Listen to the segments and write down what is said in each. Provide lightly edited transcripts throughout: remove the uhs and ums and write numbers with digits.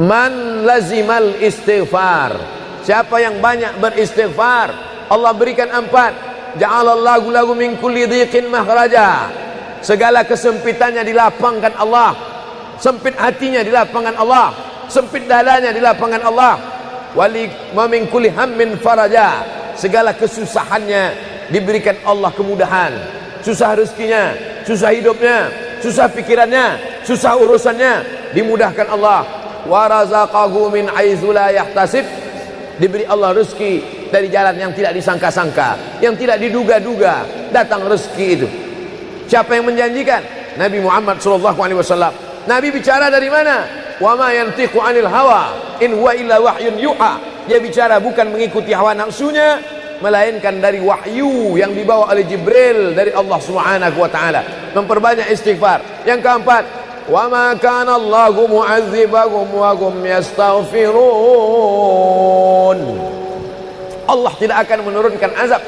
Man lazimal istighfar, siapa yang banyak beristighfar, Allah berikan 4. Ja'alallahu lahu min kulli dhiqin makhraja, segala kesempitannya dilapangkan Allah, sempit hatinya dilapangkan Allah, sempit dadanya dilapangkan Allah. Wali wa min kulli hammin faraja, segala kesusahannya diberikan Allah kemudahan. Susah rezekinya, susah hidupnya, susah pikirannya, susah urusannya, dimudahkan Allah. Wa razaqahu min haitsu la yahtasib, diberi Allah rezeki dari jalan yang tidak disangka-sangka, yang tidak diduga-duga, datang rezeki itu. Siapa yang menjanjikan? Nabi Muhammad SAW. Nabi bicara dari mana? Wa ma yantiqu 'anil hawa in huwa illa wahyun yuha. Dia bicara bukan mengikuti hawa nafsunya, melainkan dari wahyu yang dibawa oleh Jibril dari Allah Subhanahu wa taala. Memperbanyak istighfar. Yang keempat, wa ma kana Allahu mu'adzibahum wa hum yastaghfirun. Allah tidak akan menurunkan azab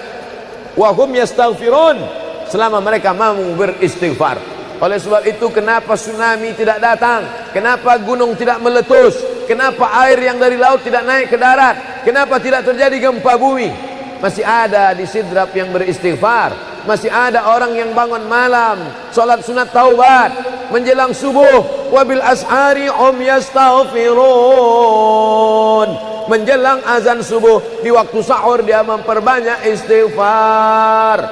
wa hum yastaghfirun selama mereka mau beristighfar. Oleh sebab itu, kenapa tsunami tidak datang? Kenapa gunung tidak meletus? Kenapa air yang dari laut tidak naik ke darat? Kenapa tidak terjadi gempa bumi? Masih ada di Sidrap yang beristighfar. Masih ada orang yang bangun malam, salat sunat taubat menjelang subuh. Wabil ashari hum yastaghfirun. Menjelang azan subuh, di waktu sahur dia memperbanyak istighfar.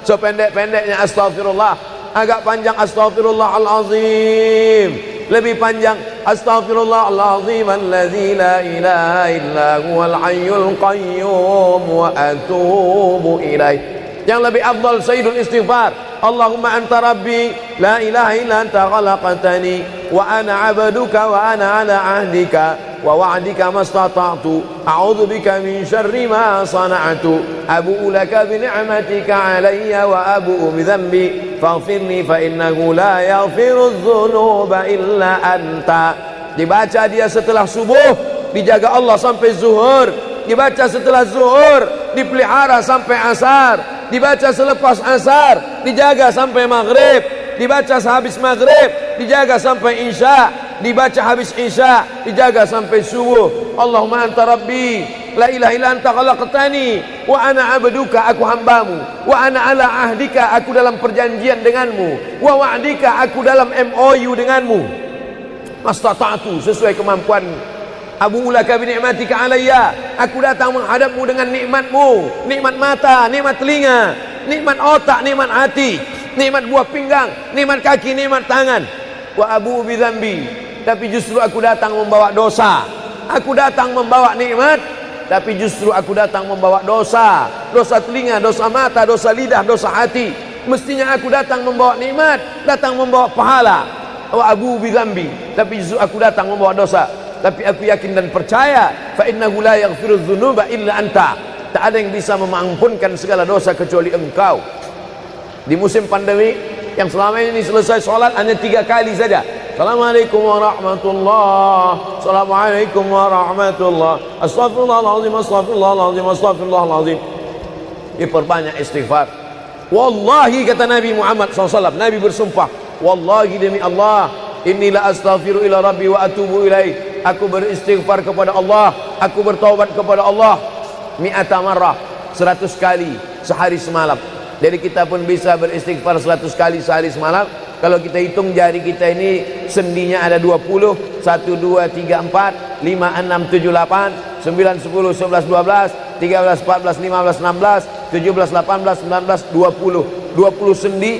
Sependek-pendeknya astaghfirullah, agak panjang astaghfirullahalazim, lebih panjang astaghfirullahalazim alladzi la ilaha illa huwal hayyul qayyum wa atubu ilaih. Yang lebih afdal sayyidul istighfar, Allahumma anta rabbi la ilaha illa anta khalaqtani wa ana 'abduka wa ana 'ala 'ahdika wa wa'dika mastata'tu a'udzu bika min syarri ma sana'tu abu'u laka bi ni'matika 'alayya wa abu'u bi dhanbi faghfirli fa innahu la yaghfiru dzunuba illa anta. Dibaca dia setelah subuh, dijaga Allah sampai zuhur. Dibaca setelah zuhur, dipelihara sampai asar. Dibaca selepas asar, dijaga sampai maghrib. Dibaca sehabis maghrib, dijaga sampai isya. Dibaca habis isya, dijaga sampai subuh. Allahumma anta rabbi la ilaha illa anta khalaqtani wa ana 'abduka, aku hambamu, wa ana 'ala ahdika, aku dalam perjanjian denganmu, wa wa'dika, aku dalam MOU denganmu, mastata'tu, sesuai kemampuanmu. Abu ulaka bi ni'matika alayya, aku datang menghadapmu dengan nikmatmu, nikmat mata, nikmat telinga, nikmat otak, nikmat hati, nikmat buah pinggang, nikmat kaki, nikmat tangan. Wa abu bi dzambi, tapi justru aku datang membawa dosa. Aku datang membawa nikmat, tapi justru aku datang membawa dosa. Dosa telinga, dosa mata, dosa lidah, dosa hati. Mestinya aku datang membawa nikmat, datang membawa pahala. Wa abu bi dzambi, tapi justru aku datang membawa dosa. Tapi aku yakin dan percaya, fa innahu la yaghfiru dzunuba illa anta, tak ada yang bisa mengampunkan segala dosa kecuali engkau. Di musim pandemi yang selama ini selesai sholat hanya 3 kali saja. Assalamualaikum warahmatullah, assalamualaikum warahmatullah, astaghfirullahaladzim, astaghfirullahaladzim, astaghfirullahaladzim. Diperbanyak istighfar. Wallahi, kata Nabi Muhammad SAW, Nabi bersumpah, wallahi demi Allah, inni la astaghfiru ila rabbi wa atubu ilaih. Aku beristighfar kepada Allah, aku bertaubat kepada Allah mi'ata marrah, 100 kali sehari semalam. Jadi kita pun bisa beristighfar 100 kali sehari semalam. Kalau kita hitung jari kita ini sendinya ada 20, 1, 2, 3, 4, 5, 6, 7, 8, 9, 10, 11, 12, 13, 14, 15, 16, 17, 18, 19, 20. 20 sendi.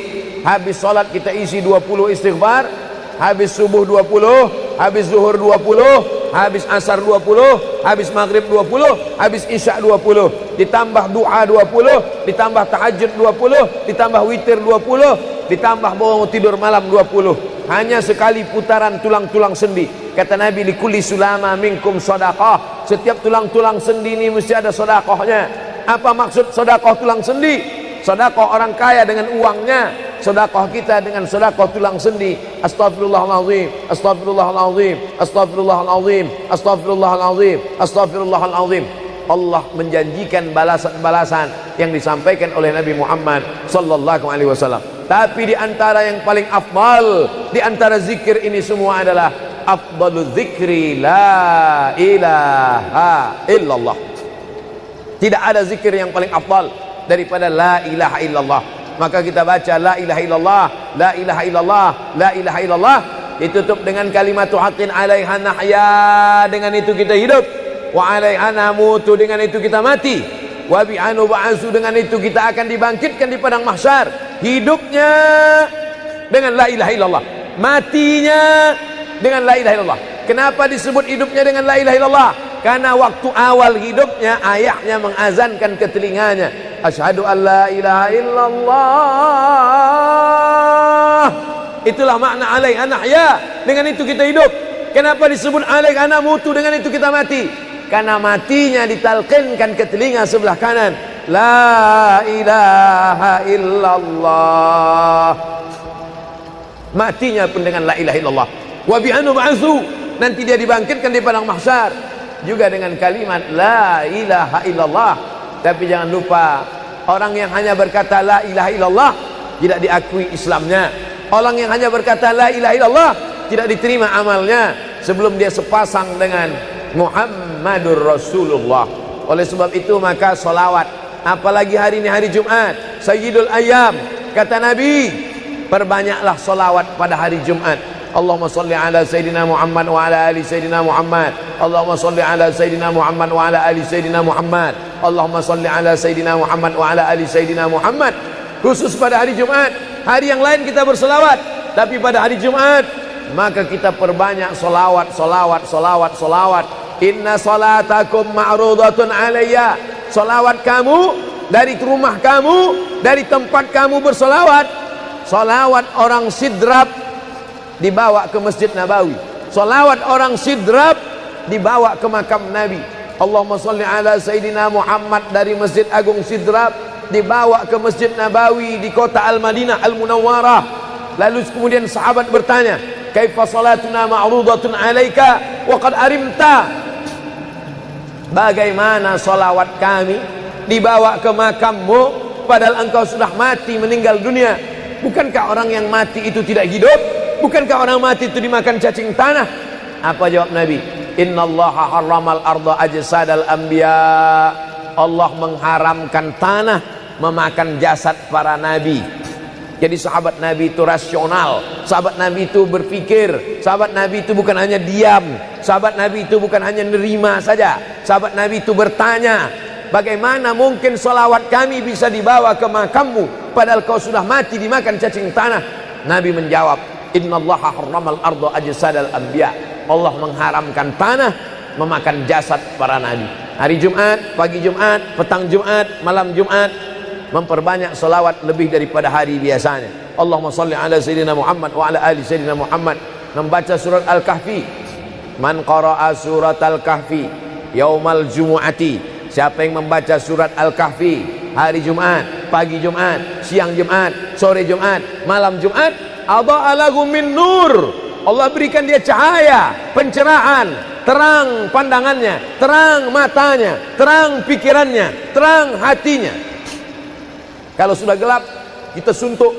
Habis sholat kita isi 20 istighfar. Habis subuh 20, habis zuhur 20, habis asar 20, habis maghrib 20, habis isya 20, ditambah doa 20, ditambah tahajud 20, ditambah witir 20, ditambah bangun tidur malam 20. Hanya sekali putaran tulang-tulang sendi. Kata Nabi, likulli sulama minkum sedekah, setiap tulang-tulang sendi ini mesti ada sedekahnya. Apa maksud sedekah tulang sendi? Sedekah orang kaya dengan uangnya, sedekah kita dengan sedekah tulang sendi. Astaghfirullahalazim, astaghfirullahalazim, astaghfirullahalazim, astaghfirullahalazim, astaghfirullahalazim. Allah menjanjikan balasan-balasan yang disampaikan oleh Nabi Muhammad sallallahu alaihi wasallam. Tapi di antara yang paling afdal di antara zikir ini semua adalah afdalu dzikri la ilaha illallah. Tidak ada zikir yang paling afdal daripada la ilaha illallah. Maka kita baca la ilaha illallah, la ilaha illallah, la ilaha illallah, ditutup dengan kalimat haqqin 'alaiha nahya, dengan itu kita hidup, wa 'alaiha namutu, dengan itu kita mati, wa bi'anu ba'su, dengan itu kita akan dibangkitkan di padang mahsyar. Hidupnya dengan la ilaha illallah, matinya dengan la ilaha illallah. Kenapa disebut hidupnya dengan la ilaha illallah? Karena waktu awal hidupnya ayahnya mengazankan ke telinganya, asyhadu an la ilaha illallah. Itulah makna alaiha nahya, dengan itu kita hidup. Kenapa disebut alaiha namutu, dengan itu kita mati? Karena matinya ditalqinkan ke telinga sebelah kanan, la ilaha illallah. Matinya pun dengan la ilaha illallah. Wa bi'anu ba'su, nanti dia dibangkitkan di padang mahsyar juga dengan kalimat la ilaha illallah. Tapi jangan lupa, orang yang hanya berkata la ilaha illallah tidak diakui Islamnya. Orang yang hanya berkata la ilaha illallah tidak diterima amalnya sebelum dia sepasang dengan Muhammadur Rasulullah. Oleh sebab itu maka solawat, apalagi hari ini hari Jumat, Sayyidul Ayyam, kata Nabi, perbanyaklah solawat pada hari Jumat. Allahumma salli ala Sayyidina Muhammad wa ala ali Sayyidina Muhammad. Allahumma salli ala Sayyidina Muhammad wa ala ali Sayyidina Muhammad. Allahumma salli ala Sayyidina Muhammad wa ala ali Sayyidina Muhammad. Khusus pada hari Jumat. Hari yang lain kita berselawat, tapi pada hari Jumat maka kita perbanyak solawat, solawat, solawat, solawat. Inna salatakum ma'rudatun alayya. Solawat kamu dari rumah kamu, dari tempat kamu bersolawat. Solawat orang sidrap dibawa ke Masjid Nabawi. Salawat orang sidrap dibawa ke makam Nabi. Allahumma salli ala Sayyidina Muhammad dari Masjid Agung Sidrap dibawa ke Masjid Nabawi di kota Al-Madinah Al-Munawwarah. Lalu kemudian sahabat bertanya, kaifa salatuna ma'rudatun alaika wa qad arimta? Bagaimana salawat kami dibawa ke makammu padahal engkau sudah mati, meninggal dunia? Bukankah orang yang mati itu tidak hidup? Bukankah orang mati itu dimakan cacing tanah? Apa jawab Nabi? Innallaha harramal arda ajsadal anbiya. Allah mengharamkan tanah memakan jasad para nabi. Jadi sahabat Nabi itu rasional. Sahabat Nabi itu berpikir. Sahabat Nabi itu bukan hanya diam. Sahabat Nabi itu bukan hanya nerima saja. Sahabat Nabi itu bertanya, bagaimana mungkin salawat kami bisa dibawa ke makammu padahal kau sudah mati dimakan cacing tanah? Nabi menjawab, innallaha harramal arda ajsadal anbiya. Allah mengharamkan tanah memakan jasad para nabi. Hari Jumat, pagi Jumat, petang Jumat, malam Jumat, memperbanyak salawat lebih daripada hari biasanya. Allahumma salli ala Sayyidina Muhammad wa ala ali Sayyidina Muhammad. Membaca surat Al-Kahfi. Man qara'a surat Al-Kahfi yaumal jumu'ati. Siapa yang membaca surat Al-Kahfi hari Jumat, pagi Jumat, siang Jumat, sore Jumat, malam Jumat, adha'a lahu min nur. Allah berikan dia cahaya, pencerahan, terang pandangannya, terang matanya, terang pikirannya, terang hatinya. Kalau sudah gelap, kita suntuk.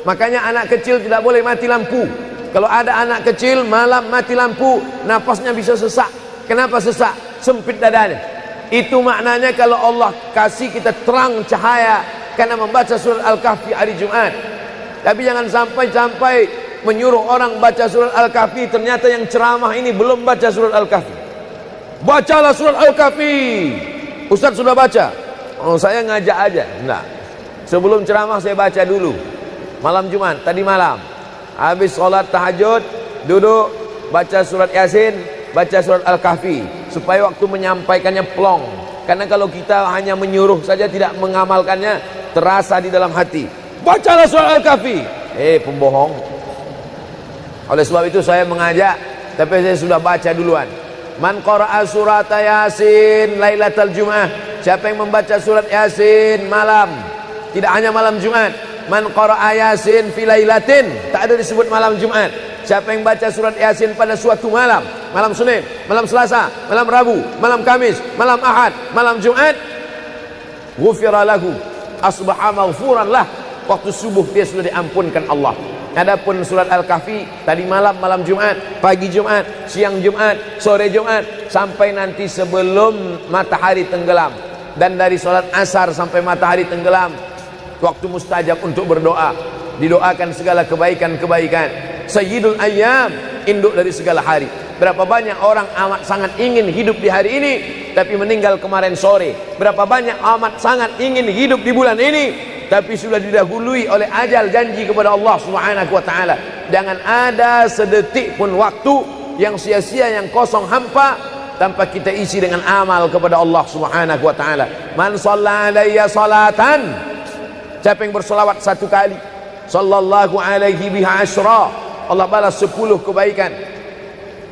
Makanya anak kecil tidak boleh mati lampu. Kalau ada anak kecil malam mati lampu, napasnya bisa sesak. Kenapa sesak? Sempit dadanya. Itu maknanya kalau Allah kasih kita terang cahaya karena membaca surat Al-Kahfi hari Jumat. Tapi jangan sampai menyuruh orang baca surat Al-Kahfi, ternyata yang ceramah ini belum baca surat Al-Kahfi. Bacalah surat Al-Kahfi. Ustaz sudah baca? Oh, saya ngajak aja. Enggak. Sebelum ceramah saya baca dulu. Malam Jumat, tadi malam. Habis sholat tahajud, duduk, baca surat Yasin, baca surat Al-Kahfi. Supaya waktu menyampaikannya plong. Karena kalau kita hanya menyuruh saja tidak mengamalkannya, terasa di dalam hati. Bacalah surat Al-Kahfi. Pembohong. Oleh sebab itu saya mengajak, tapi saya sudah baca duluan. Man qara'a surat Yasin lailatal Jum'ah. Siapa yang membaca surat Yasin malam, tidak hanya malam Jumat. Man qara'a Yasin fi lailatin, tak ada disebut malam Jumat. Siapa yang baca surat Yasin pada suatu malam, malam Senin, malam Selasa, malam Rabu, malam Kamis, malam Ahad, malam Jumat, ghufira lahu, asbaha maghfuran lah. Waktu subuh dia sudah diampunkan Allah. Adapun surat Al-Kahfi tadi malam, malam Jumat, pagi Jumat, siang Jumat, sore Jumat, sampai nanti sebelum matahari tenggelam. Dan dari salat asar sampai matahari tenggelam, waktu mustajab untuk berdoa. Didoakan segala kebaikan-kebaikan. Sayyidul ayyam, induk dari segala hari. Berapa banyak orang amat sangat ingin hidup di hari ini, tapi meninggal kemarin sore. Berapa banyak amat sangat ingin hidup di bulan ini, tapi sudah didahului oleh ajal, janji kepada Allah Subhanahu wa taala. Jangan ada sedetik pun waktu yang sia-sia, yang kosong hampa tanpa kita isi dengan amal kepada Allah Subhanahu wa taala. Man shalla alayya salatan, siapa yang berselawat satu kali, sallallahu alaihi biha asyra, Allah balas 10 kebaikan.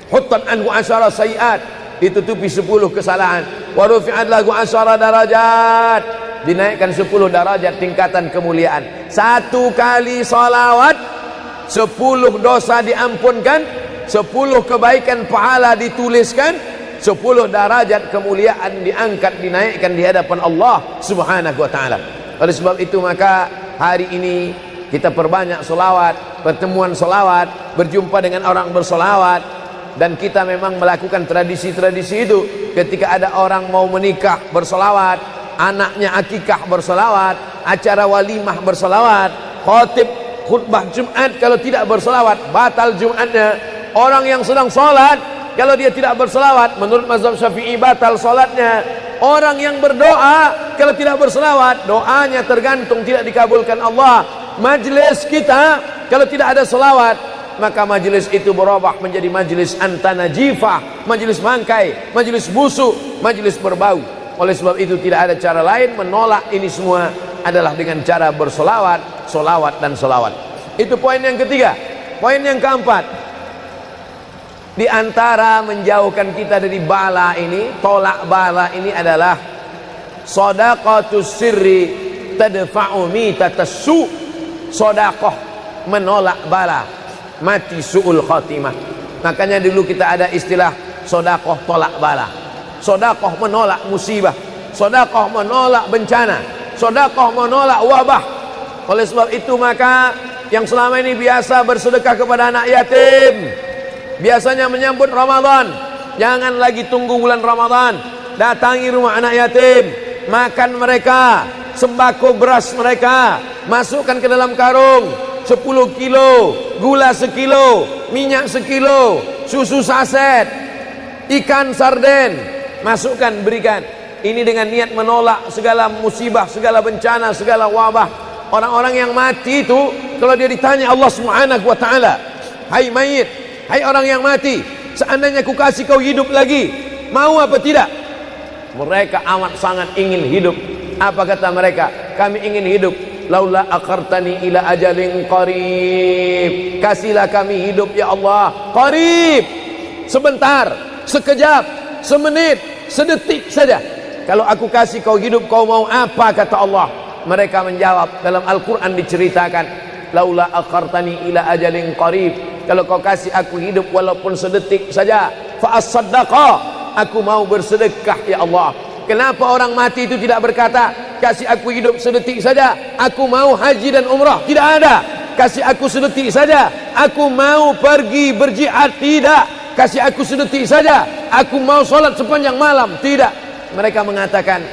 Huttan anhu asyara sayiat, ditutupi 10 kesalahan. Wa rufi'at lahu asyara darajat, dinaikkan 10 darajat tingkatan kemuliaan. Satu kali salawat 10 dosa diampunkan, 10 kebaikan pahala dituliskan, 10 derajat kemuliaan diangkat, dinaikkan di hadapan Allah Subhanahu wa taala. Oleh sebab itu maka hari ini kita perbanyak selawat, pertemuan selawat, berjumpa dengan orang berselawat. Dan kita memang melakukan tradisi-tradisi itu. Ketika ada orang mau menikah berselawat, anaknya akikah berselawat, acara walimah berselawat, khatib khutbah Jumat kalau tidak berselawat batal Jumatnya. Orang yang sedang sholat kalau dia tidak berselawat, menurut mazhab Syafi'i batal sholatnya. Orang yang berdoa kalau tidak berselawat, doanya tergantung tidak dikabulkan Allah. Majlis kita kalau tidak ada selawat, maka majlis itu berubah menjadi majlis antanajifah, majlis mangkai, majlis busuk, majlis berbau. Oleh sebab itu tidak ada cara lain menolak ini semua adalah dengan cara bersolawat, solawat dan solawat. Itu poin yang ketiga. Poin yang keempat, di antara menjauhkan kita dari bala ini, tolak bala ini adalah shadaqatus sirri tadfa'u mitatassu. Sedekah menolak bala, mati su'ul khatimah. Makanya dulu kita ada istilah sedekah tolak bala. Sedekah menolak musibah, sedekah menolak bencana, sedekah menolak wabah. Oleh sebab itu maka yang selama ini biasa bersedekah kepada anak yatim, biasanya menyambut Ramadan, jangan lagi tunggu bulan Ramadan, datangi rumah anak yatim, makan mereka, sembako beras mereka, masukkan ke dalam karung 10 kilo, gula sekilo, minyak sekilo, susu saset, ikan sarden, masukkan, berikan. Ini dengan niat menolak segala musibah, segala bencana, segala wabah. Orang-orang yang mati itu kalau dia ditanya Allah Subhanahu wa taala, hai mayit, hai orang yang mati, seandainya ku kasih kau hidup lagi, mau apa tidak? Mereka amat sangat ingin hidup. Apa kata mereka? Kami ingin hidup. Laula akhartani ila ajalin qarib, kasihlah kami hidup ya Allah qarib, sebentar, sekejap, semenit, sedetik saja. Kalau aku kasih kau hidup, kau mau apa? Kata Allah. Mereka menjawab, dalam Al-Quran diceritakan, laula akhartani ila ajalin qarib, kalau kau kasih aku hidup walaupun sedetik saja, fa as-saddaqa, aku mau bersedekah ya Allah. Kenapa orang mati itu tidak berkata, kasih aku hidup sedetik saja, aku mau haji dan umrah? Tidak ada. Kasih aku sedetik saja, aku mau pergi berjihad? Tidak. Kasih aku sedetik saja, aku mau sholat sepanjang malam? Tidak. Mereka mengatakan,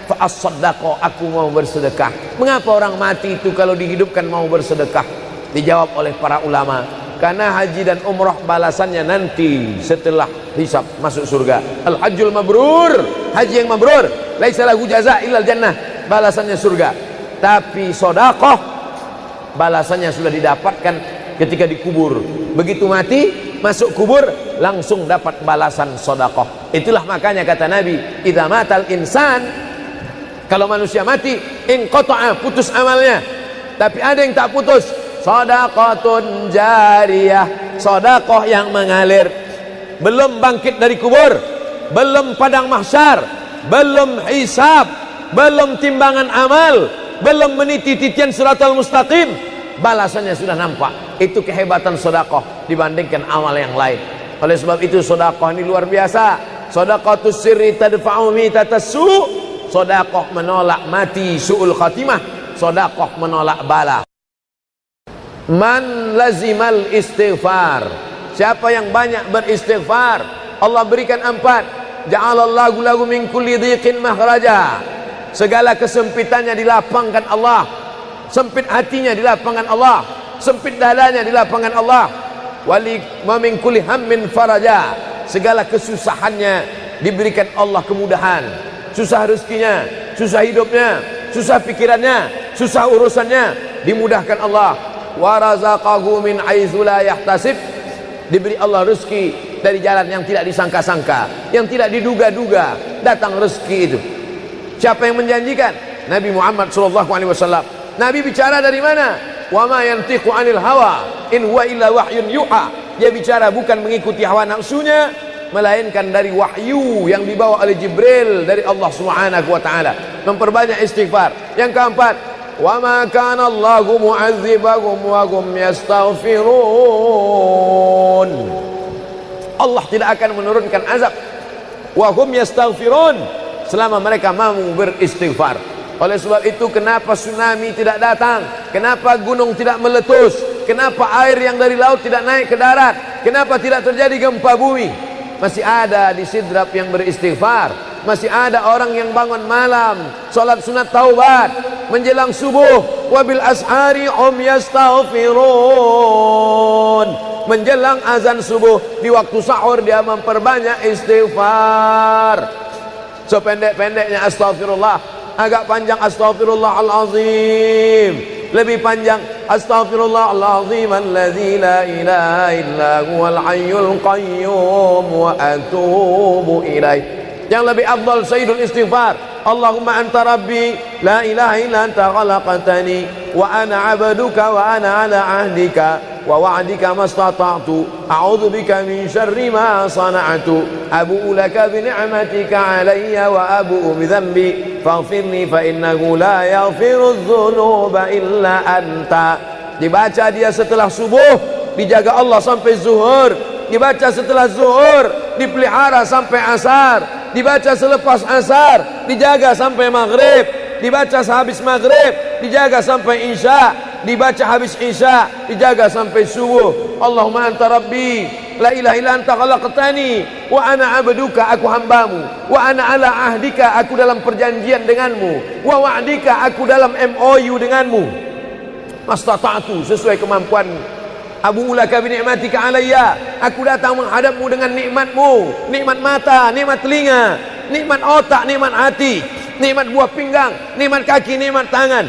fa as-saddaqa, aku mau bersedekah. Mengapa orang mati itu kalau dihidupkan mau bersedekah? Dijawab oleh para ulama, karena haji dan umrah balasannya nanti setelah hisab masuk surga. Al-hajjul mabrur, haji yang mabrur, laisa lahu jaza illal jannah, balasannya surga. Tapi sedekah balasannya sudah didapatkan ketika dikubur. Begitu mati masuk kubur langsung dapat balasan sedekah. Itulah makanya kata Nabi, idza matal insan, kalau manusia mati, inqata'a, putus amalnya. Tapi ada yang tak putus, shadaqatun jariyah, sedekah yang mengalir. Belum bangkit dari kubur, belum padang mahsyar, belum hisab, belum timbangan amal, belum meniti titian siratal mustaqim, balasannya sudah nampak. Itu kehebatan sedekah dibandingkan amal yang lain. Oleh sebab itu sedekah ini luar biasa. Shadaqatus sirri tadfa'u mitatassu, sedekah menolak mati su'ul khatimah, sedekah menolak bala. Man lazimal istighfar, siapa yang banyak beristighfar, Allah berikan 4. Ja'alallahu lahu min kulli dhiqin makhraja, segala kesempitannya dilapangkan Allah, sempit hatinya dilapangkan Allah, sempit dadanya dilapangkan Allah. Wali wa min kulli hammin faraja, segala kesusahannya diberikan Allah kemudahan. Susah rezekinya, susah hidupnya, susah pikirannya, susah urusannya, dimudahkan Allah. Wa razaqahu min haitsu la yahtasib, diberi Allah rezeki dari jalan yang tidak disangka-sangka, yang tidak diduga-duga, datang rezeki itu. Siapa yang menjanjikan? Nabi Muhammad SAW. Nabi bicara dari mana? Wa ma yantiqu 'anil hawa in huwa illa wahyun yuha. Dia bicara bukan mengikuti hawa nafsunya, melainkan dari wahyu yang dibawa oleh Jibril dari Allah Subhanahu wa taala. Memperbanyak istighfar. Yang keempat, wa ma kana Allahu mu'adzibahum wa hum yastaghfirun. Allah tidak akan menurunkan azab wa hum yastaghfirun selama mereka mau beristighfar. Oleh sebab itu, kenapa tsunami tidak datang? Kenapa gunung tidak meletus? Kenapa air yang dari laut tidak naik ke darat? Kenapa tidak terjadi gempa bumi? Masih ada di Sidrap yang beristighfar. Masih ada orang yang bangun malam, salat sunat taubat menjelang subuh. Wabil ashari hum yastaghfirun. Menjelang azan subuh, di waktu sahur dia memperbanyak istighfar. Sependek-pendeknya astaghfirullah, agak panjang astaghfirullahalazim, lebih panjang astaghfirullahalazim alladzi la ilaha illa huwal hayyul qayyum wa atubu ilaih. Yang lebih afdal sayyidul istighfar, Allahumma anta rabbi la ilaha illa anta khalaqtani wa ana 'abduka wa ana 'ala 'ahdika wa wa'dika mastata'tu a'udzu bika min syarri ma sana'tu abu'u laka bi ni'matika 'alayya wa abu'u bi dhanbi faghfirli fa innahu la yaghfiru dzunuba illa anta. Dibaca dia setelah subuh, dijaga Allah sampai zuhur. Dibaca setelah zuhur, dipelihara sampai asar. Dibaca selepas asar, dijaga sampai maghrib. Dibaca sehabis maghrib, dijaga sampai isya. Dibaca habis isya, dijaga sampai subuh. Allahumma anta rabbi la ilaha illa anta khalaqtani wa ana 'abduka, aku hambamu, wa ana 'ala ahdika, aku dalam perjanjian denganmu, wa wa'dika, aku dalam MOU denganmu, mastata'tu, sesuai kemampuanmu. Abu ulaka bi ni'matika alayya, aku datang menghadapmu dengan nikmatmu, nikmat mata, nikmat telinga, nikmat otak, nikmat hati, nikmat buah pinggang, nikmat kaki, nikmat tangan.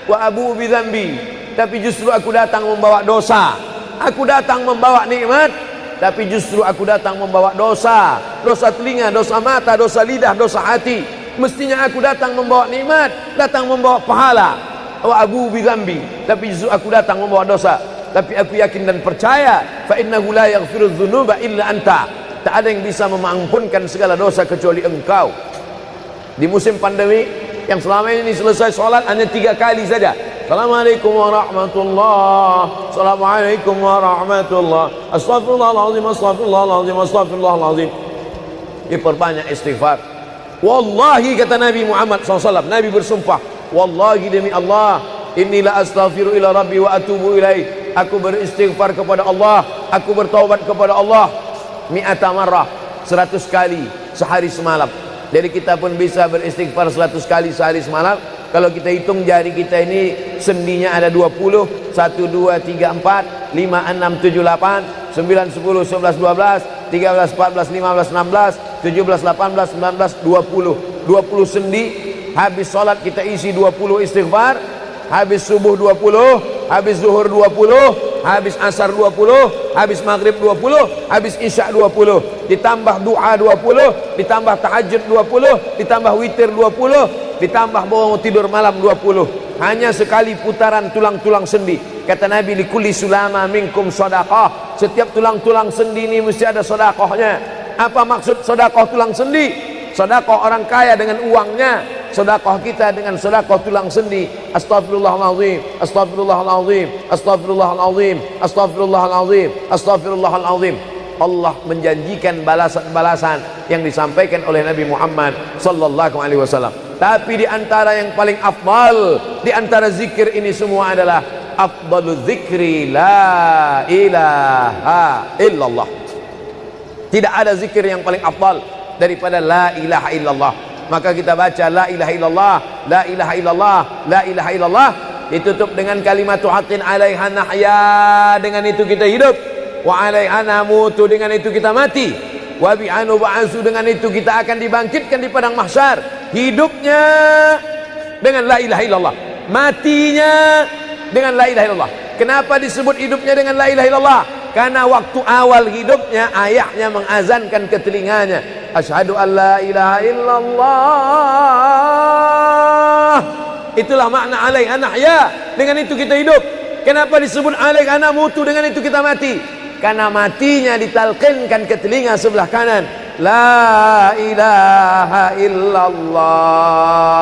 Wa abu bi dzambi, tapi justru aku datang membawa dosa. Aku datang membawa nikmat, tapi justru aku datang membawa dosa. Dosa telinga, dosa mata, dosa lidah, dosa hati. Mestinya aku datang membawa nikmat, datang membawa pahala. Wa abu bi dzambi, tapi justru aku datang membawa dosa. Tapi aku yakin dan percaya, fa innahu la yaghfiru dzunuba illa anta, tak ada yang bisa mengampunkan segala dosa kecuali engkau. Di musim pandemi yang selama ini selesai sholat hanya 3 kali saja. Assalamualaikum warahmatullah, assalamualaikum warahmatullah, astaghfirullahaladzim, astaghfirullahaladzim, astaghfirullahaladzim. Diperbanyak istighfar. Wallahi, kata Nabi Muhammad SAW, Nabi bersumpah, wallahi demi Allah, inilah astaghfiru ila rabbi wa atubu ilaih. Aku beristighfar kepada Allah, aku bertaubat kepada Allah mi'ata marrah, 100 kali sehari semalam. Jadi kita pun bisa beristighfar 100 kali sehari semalam. Kalau kita hitung jari kita ini sendinya ada 20, 1, 2, 3, 4, 5, 6, 7, 8, 9, 10, 11, 12, 13, 14, 15, 16, 17, 18, 19, 20. 20 sendi. Habis sholat kita isi 20 istighfar. Habis subuh 20, habis zuhur 20, habis asar 20, habis maghrib 20, habis isya 20, ditambah doa 20, ditambah tahajud 20, ditambah witir 20, ditambah bangun tidur malam 20. Hanya sekali putaran tulang-tulang sendi. Kata Nabi, likulli sulama minkum sedekah. Setiap tulang-tulang sendi ini mesti ada sedekahnya. Apa maksud sedekah tulang sendi? Sedekah orang kaya dengan uangnya, sedekah kita dengan sedekah tulang sendi. Astaghfirullahalazim, astaghfirullahalazim, astaghfirullahalazim, astaghfirullahalazim, astaghfirullahalazim. Allah menjanjikan balasan-balasan yang disampaikan oleh Nabi Muhammad sallallahu alaihi wasallam. Tapi di antara yang paling afdal di antara zikir ini semua adalah afdalu dzikri la ilaha illallah. Tidak ada zikir yang paling afdal daripada la ilaha illallah. Maka kita baca la ilaha illallah, la ilaha illallah, la ilaha illallah, ditutup dengan kalimat haqqin 'alaiha nahya, dengan itu kita hidup, wa 'alaiha namutu, dengan itu kita mati, wa bi'anu ba'su, dengan itu kita akan dibangkitkan di padang mahsyar. Hidupnya dengan la ilaha illallah, matinya dengan la ilaha illallah. Kenapa disebut hidupnya dengan la ilaha illallah? Karena waktu awal hidupnya ayahnya mengazankan ke telinganya, asyhadu an la ilaha illallah. Itulah makna alaiha nahya, dengan itu kita hidup. Kenapa disebut alaiha namutu, dengan itu kita mati? Karena matinya ditalqinkan ke telinga sebelah kanan, la ilaha illallah.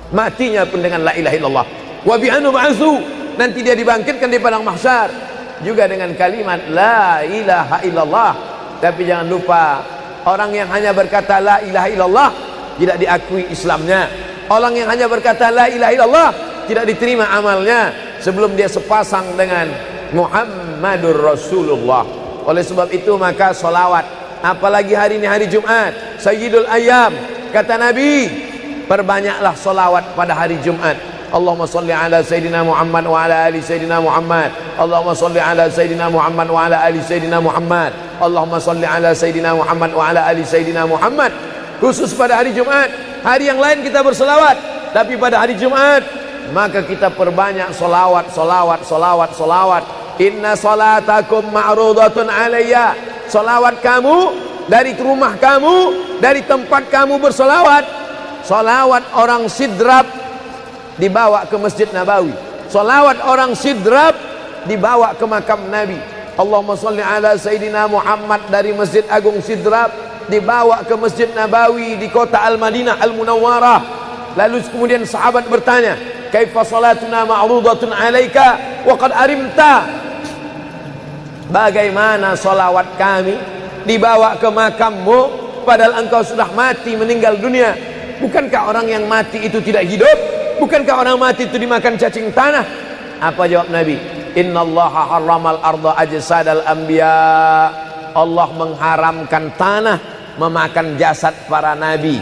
Matinya pun dengan la ilaha illallah. Wa bi'anu ba'su, nanti dia dibangkitkan di padang mahsyar juga dengan kalimat la ilaha illallah. Tapi jangan lupa, orang yang hanya berkata la ilaha illallah tidak diakui Islamnya. Orang yang hanya berkata la ilaha illallah tidak diterima amalnya sebelum dia sepasang dengan Muhammadur Rasulullah. Oleh sebab itu maka solawat, apalagi hari ini hari Jumat, Sayyidul Ayyam, kata Nabi, perbanyaklah solawat pada hari Jumat. Allahumma salli ala Sayyidina Muhammad wa ala ali Sayyidina Muhammad. Allahumma salli ala Sayyidina Muhammad wa ala ali Sayyidina Muhammad. Allahumma salli ala Sayyidina Muhammad wa ala ali Sayyidina Muhammad. Khusus pada hari Jumat. Hari yang lain kita berselawat, tapi pada hari Jumat maka kita perbanyak solawat, solawat, solawat, solawat. Inna salatakum ma'rudatun alayya. Solawat kamu dari rumah kamu, dari tempat kamu bersolawat. Solawat orang sidrap dibawa ke Masjid Nabawi. Salawat orang sidrap dibawa ke makam Nabi. Allahumma salli ala Sayyidina Muhammad dari Masjid Agung Sidrap dibawa ke Masjid Nabawi di kota Al-Madinah Al-Munawwarah. Lalu kemudian sahabat bertanya, kaifa salatuna ma'rudatun alaika wa qad arimta? Bagaimana salawat kami dibawa ke makammu padahal engkau sudah mati, meninggal dunia? Bukankah orang yang mati itu tidak hidup? Bukankah orang mati itu dimakan cacing tanah? Apa jawab Nabi? Innallaha harramal arda ajsadal anbiya. Allah mengharamkan tanah memakan jasad para nabi.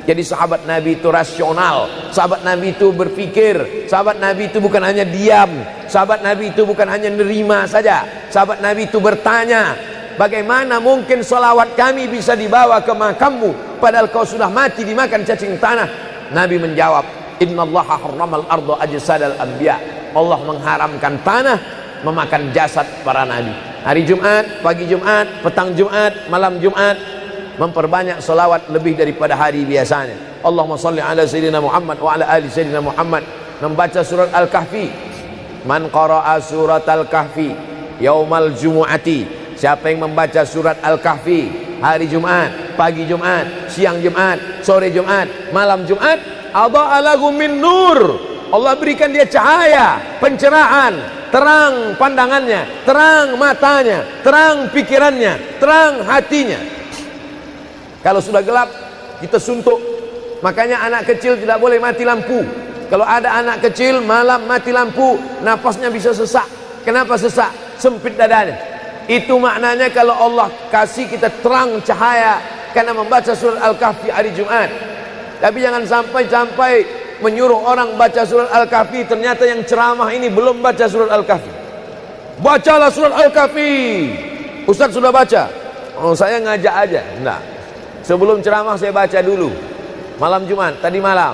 Jadi sahabat Nabi itu rasional. Sahabat Nabi itu berpikir. Sahabat Nabi itu bukan hanya diam. Sahabat Nabi itu bukan hanya nerima saja. Sahabat Nabi itu bertanya, bagaimana mungkin salawat kami bisa dibawa ke makammu padahal kau sudah mati dimakan cacing tanah? Nabi menjawab, innallaha harramal arda ajsadal anbiya. Allah mengharamkan tanah memakan jasad para nabi. Hari Jumat, pagi Jumat, petang Jumat, malam Jumat, memperbanyak salawat lebih daripada hari biasanya. Allahumma salli ala Sayyidina Muhammad wa ala ali Sayyidina Muhammad. Membaca surat Al-Kahfi. Man qara'a surat Al-Kahfi yaumal jumu'ati. Siapa yang membaca surat Al-Kahfi hari Jumat, pagi Jumat, siang Jumat, sore Jumat, malam Jumat, adha'a lahu min nur. Allah berikan dia cahaya, pencerahan, terang pandangannya, terang matanya, terang pikirannya, terang hatinya. Kalau sudah gelap, kita suntuk. Makanya anak kecil tidak boleh mati lampu. Kalau ada anak kecil malam mati lampu, napasnya bisa sesak. Kenapa sesak? Sempit dadanya. Itu maknanya kalau Allah kasih kita terang cahaya karena membaca surat Al-Kahfi hari Jumat. Tapi jangan sampai menyuruh orang baca surat Al-Kahfi, ternyata yang ceramah ini belum baca surat Al-Kahfi. Bacalah surat Al-Kahfi. Ustaz sudah baca. Oh, saya ngajak aja. Enggak. Sebelum ceramah saya baca dulu. Malam Jumat, tadi malam.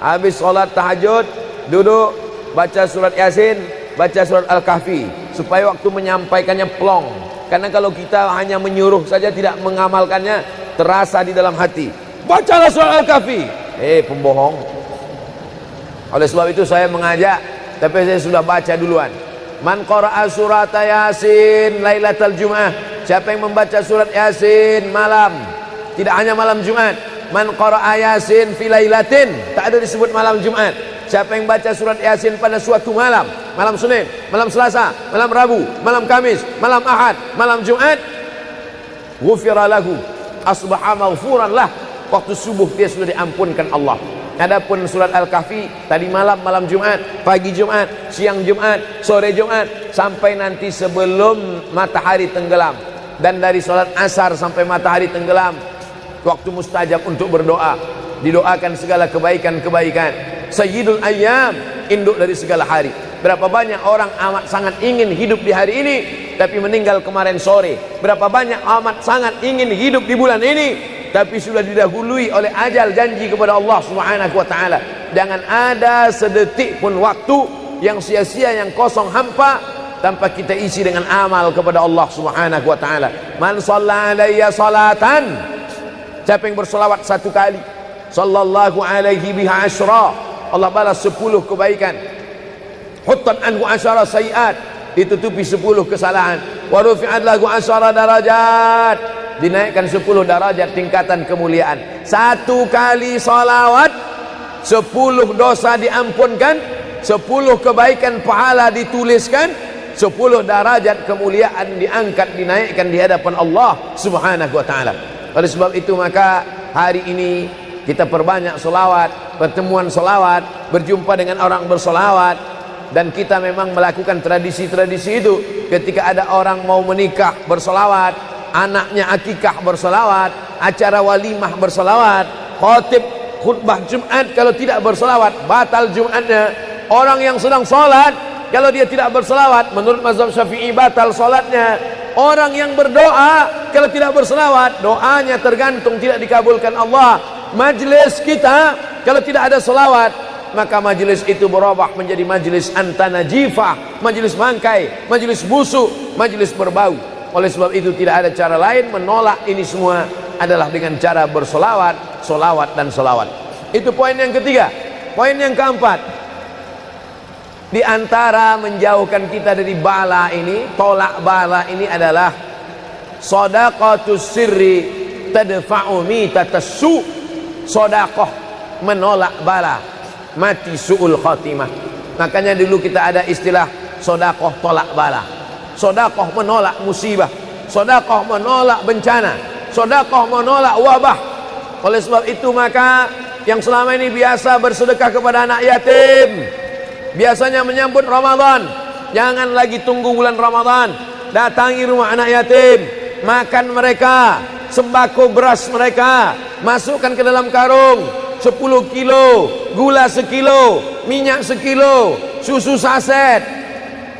Habis sholat tahajud, duduk, baca surat Yasin, baca surat Al-Kahfi. Supaya waktu menyampaikannya plong. Karena kalau kita hanya menyuruh saja tidak mengamalkannya, terasa di dalam hati. Bacalah surat Al-Kahfi. Pembohong. Oleh sebab itu saya mengajak, tapi saya sudah baca duluan. Man qara'a surat Yasin lailatal Jum'ah. Siapa yang membaca surat Yasin malam, tidak hanya malam Jumat. Man qara'a Yasin fi lailatin, tak ada disebut malam Jumat. Siapa yang baca surat Yasin pada suatu malam, malam Senin, malam Selasa, malam Rabu, malam Kamis, malam Ahad, malam Jumat, ghufira lahu, asbaha maghfuran lah. Waktu subuh dia sudah diampunkan Allah. Adapun surat Al-Kahfi tadi malam, malam Jumat, pagi Jumat, siang Jumat, sore Jumat, sampai nanti sebelum matahari tenggelam. Dan dari salat asar sampai matahari tenggelam, waktu mustajab untuk berdoa. Didoakan segala kebaikan-kebaikan. Sayyidul ayyam, induk dari segala hari. Berapa banyak orang amat sangat ingin hidup di hari ini, tapi meninggal kemarin sore. Berapa banyak amat sangat ingin hidup di bulan ini, tapi sudah didahului oleh ajal, janji kepada Allah Subhanahu wa taala. Jangan ada sedetik pun waktu yang sia-sia, yang kosong hampa tanpa kita isi dengan amal kepada Allah Subhanahu wa taala. Man shalla alayya salatan, siapa yang berselawat satu kali, sallallahu alaihi biha asyra, Allah balas 10 kebaikan. Huttat anhu asyara sayiat, ditutupi 10 kesalahan. Wa rufi'at lahu asyara darajat, dinaikkan 10 darajat tingkatan kemuliaan. Satu kali salawat 10 dosa diampunkan, 10 kebaikan pahala dituliskan, 10 derajat kemuliaan diangkat, dinaikkan di hadapan Allah Subhanahu wa taala. Oleh sebab itu maka hari ini kita perbanyak selawat, pertemuan selawat, berjumpa dengan orang berselawat. Dan kita memang melakukan tradisi-tradisi itu. Ketika ada orang mau menikah berselawat, anaknya akikah berselawat, acara walimah berselawat, khatib khutbah Jumat kalau tidak berselawat batal Jumatnya. Orang yang sedang sholat kalau dia tidak berselawat, menurut mazhab Syafi'i batal sholatnya. Orang yang berdoa kalau tidak berselawat, doanya tergantung tidak dikabulkan Allah. Majlis kita kalau tidak ada selawat, maka majlis itu berubah menjadi majlis antanajifah, majlis bangkai, majlis busuk, majlis berbau. Oleh sebab itu tidak ada cara lain menolak ini semua adalah dengan cara bersolawat, solawat dan solawat. Itu poin yang ketiga. Poin yang keempat, di antara menjauhkan kita dari bala ini, tolak bala ini adalah shadaqatus sirri tadfa'u mitatassu. Sedekah menolak bala, mati su'ul khatimah. Makanya dulu kita ada istilah sedekah tolak bala. Sedekah menolak musibah, sedekah menolak bencana, sedekah menolak wabah. Oleh sebab itu maka yang selama ini biasa bersedekah kepada anak yatim, biasanya menyambut Ramadan, jangan lagi tunggu bulan Ramadan, datangi rumah anak yatim, makan mereka, sembako beras mereka, masukkan ke dalam karung 10 kilo, gula sekilo, minyak sekilo, susu saset,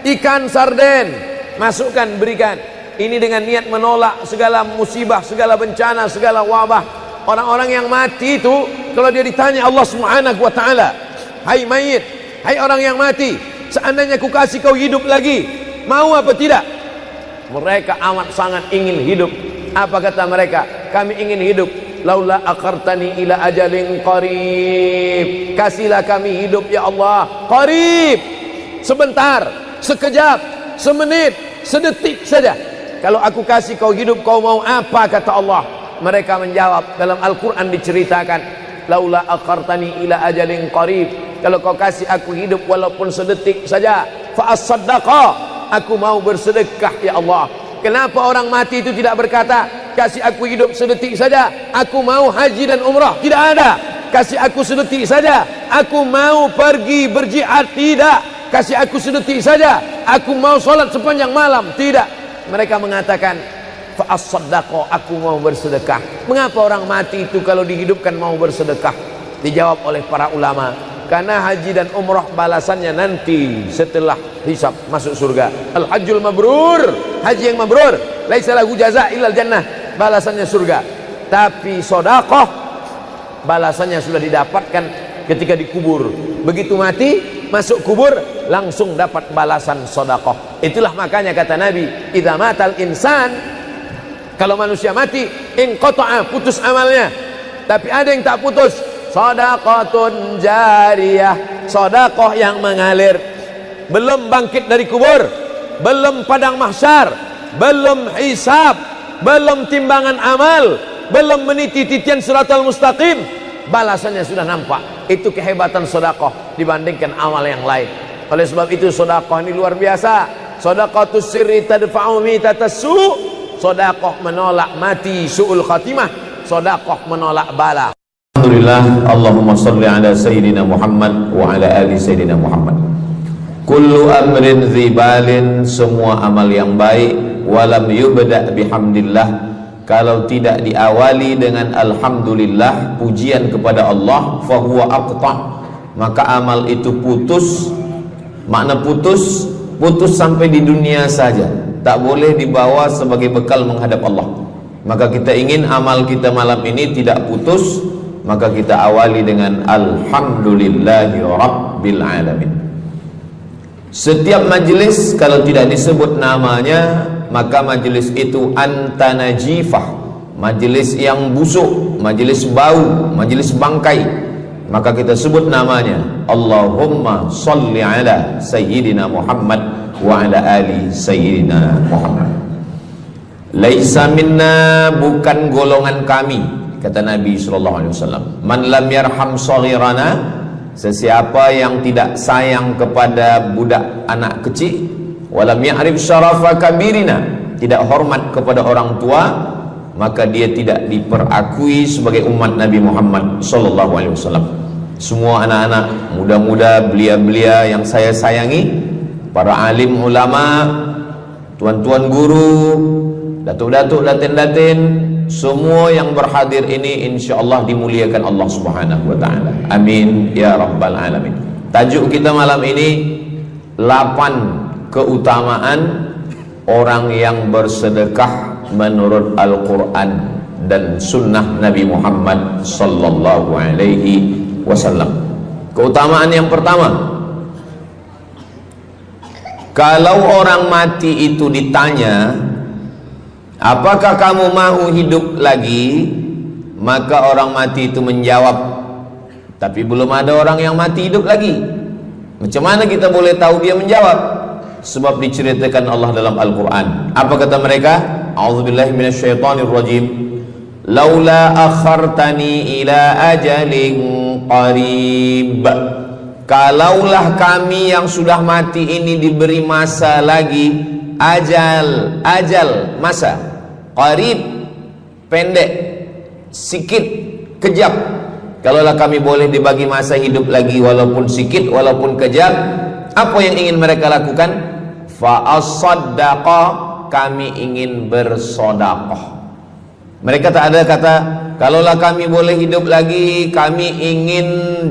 ikan sarden, masukkan, berikan. Ini dengan niat menolak segala musibah, segala bencana, segala wabah. Orang-orang yang mati itu kalau dia ditanya Allah Subhanahu wa taala, hai mayit, hai orang yang mati, seandainya ku kasih kau hidup lagi, mau apa tidak? Mereka amat sangat ingin hidup. Apa kata mereka? Kami ingin hidup. Laula akhartani ila ajalin qarib, kasihlah kami hidup ya Allah qarib, sebentar, sekejap, semenit, sedetik saja. Kalau aku kasih kau hidup, kau mau apa? Kata Allah. Mereka menjawab, dalam Al-Quran diceritakan, laula akhartani ila ajalin qarib, kalau kau kasih aku hidup walaupun sedetik saja, fa as-saddaqa, aku mau bersedekah ya Allah. Kenapa orang mati itu tidak berkata, kasih aku hidup sedetik saja, aku mau haji dan umrah? Tidak ada. Kasih aku sedetik saja, aku mau pergi berjihad? Tidak. Kasih aku sedetik saja, aku mau sholat sepanjang malam? Tidak. Mereka mengatakan, fa as-saddaqa, aku mau bersedekah. Mengapa orang mati itu kalau dihidupkan mau bersedekah? Dijawab oleh para ulama, karena haji dan umrah balasannya nanti setelah hisab masuk surga. Al-hajjul mabrur, haji yang mabrur, laisa lahu jaza illal jannah, balasannya surga. Tapi sedekah balasannya sudah didapatkan ketika dikubur. Begitu mati masuk kubur langsung dapat balasan sedekah. Itulah makanya kata Nabi, idza matal insan, kalau manusia mati, inqata'a, putus amalnya. Tapi ada yang tak putus, shadaqatun jariyah, sedekah yang mengalir. Belum bangkit dari kubur, belum padang mahsyar, belum hisab, belum timbangan amal, belum meniti titian siratal mustaqim, balasannya sudah nampak. Itu kehebatan sedekah dibandingkan amal yang lain. Oleh sebab itu sedekah ini luar biasa. Shadaqatus sirri tadfa'u mitatassu, sedekah menolak mati su'ul khatimah, sedekah menolak bala. Alhamdulillah, Allahumma salli ala Sayyidina Muhammad wa ala ali Sayyidina Muhammad. Kullu amrin zibalin, semua amal yang baik, walam yubda' bihamdillah, kalau tidak diawali dengan alhamdulillah, pujian kepada Allah, fahuwa aqta', maka amal itu putus. Makna putus, putus sampai di dunia saja, tak boleh dibawa sebagai bekal menghadap Allah. Maka kita ingin amal kita malam ini tidak putus, maka kita awali dengan alhamdulillahi rabbil alamin. Setiap majlis kalau tidak disebut namanya, maka majlis itu antanajifah, majlis yang busuk, majlis bau, majlis bangkai. Maka kita sebut namanya Allahumma salli ala Sayyidina Muhammad wa ala ali Sayyidina Muhammad. Laisa minna, bukan golongan kami, kata Nabi SAW. Man lam yarham saghirana, sesiapa yang tidak sayang kepada budak anak kecil, walam ya'rif syarafa kabirina, tidak hormat kepada orang tua, maka dia tidak diperakui sebagai umat Nabi Muhammad SAW. Semua anak-anak muda-muda, belia-belia yang saya sayangi, para alim ulama, tuan-tuan guru, datuk-datuk, datin-datin, semua yang berhadir ini insyaallah dimuliakan Allah Subhanahu wa taala. Amin ya rabbal alamin. Tajuk kita malam ini 8 keutamaan orang yang bersedekah menurut Al-Qur'an dan sunnah Nabi Muhammad sallallahu alaihi wasallam. Keutamaan yang pertama, kalau orang mati itu ditanya, apakah kamu mau hidup lagi? Maka orang mati itu menjawab, tapi belum ada orang yang mati hidup lagi. Macam mana kita boleh tahu dia menjawab? Sebab diceritakan Allah dalam Al-Quran. Apa kata mereka? A'udzubillahi minasyaitonirrajim. Laula akhartani ila ajalin qarib, kalaulah kami yang sudah mati ini diberi masa lagi, ajal masa, qarib pendek, sikit, kejap. Kalaulah kami boleh dibagi masa hidup lagi walaupun sikit, walaupun kejap, apa yang ingin mereka lakukan? Fa as-saddaqa, kami ingin bersodaqah. Mereka tak ada kata kalaulah kami boleh hidup lagi kami ingin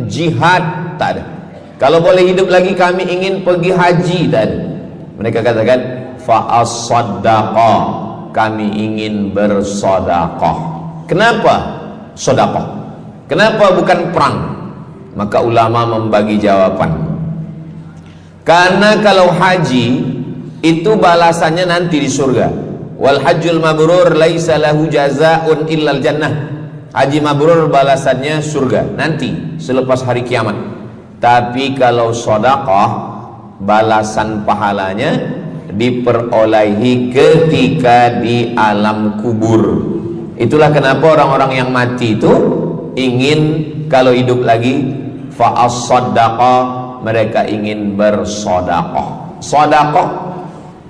jihad, tak ada. Kalau boleh hidup lagi kami ingin pergi haji, tak ada. Mereka katakan fa as-saddaqa, kami ingin bersedekah. Kenapa sedekah? Kenapa bukan perang? Maka ulama membagi jawaban. Karena kalau haji itu balasannya nanti di surga. Wal hajjul mabrur laisa lahu jazaa'un illal jannah. Haji mabrur balasannya surga nanti selepas hari kiamat. Tapi kalau sedekah, balasan pahalanya diperolehi ketika di alam kubur. Itulah kenapa orang-orang yang mati itu ingin kalau hidup lagi fa as-saddaqa, mereka ingin bersedekah. Sedekah,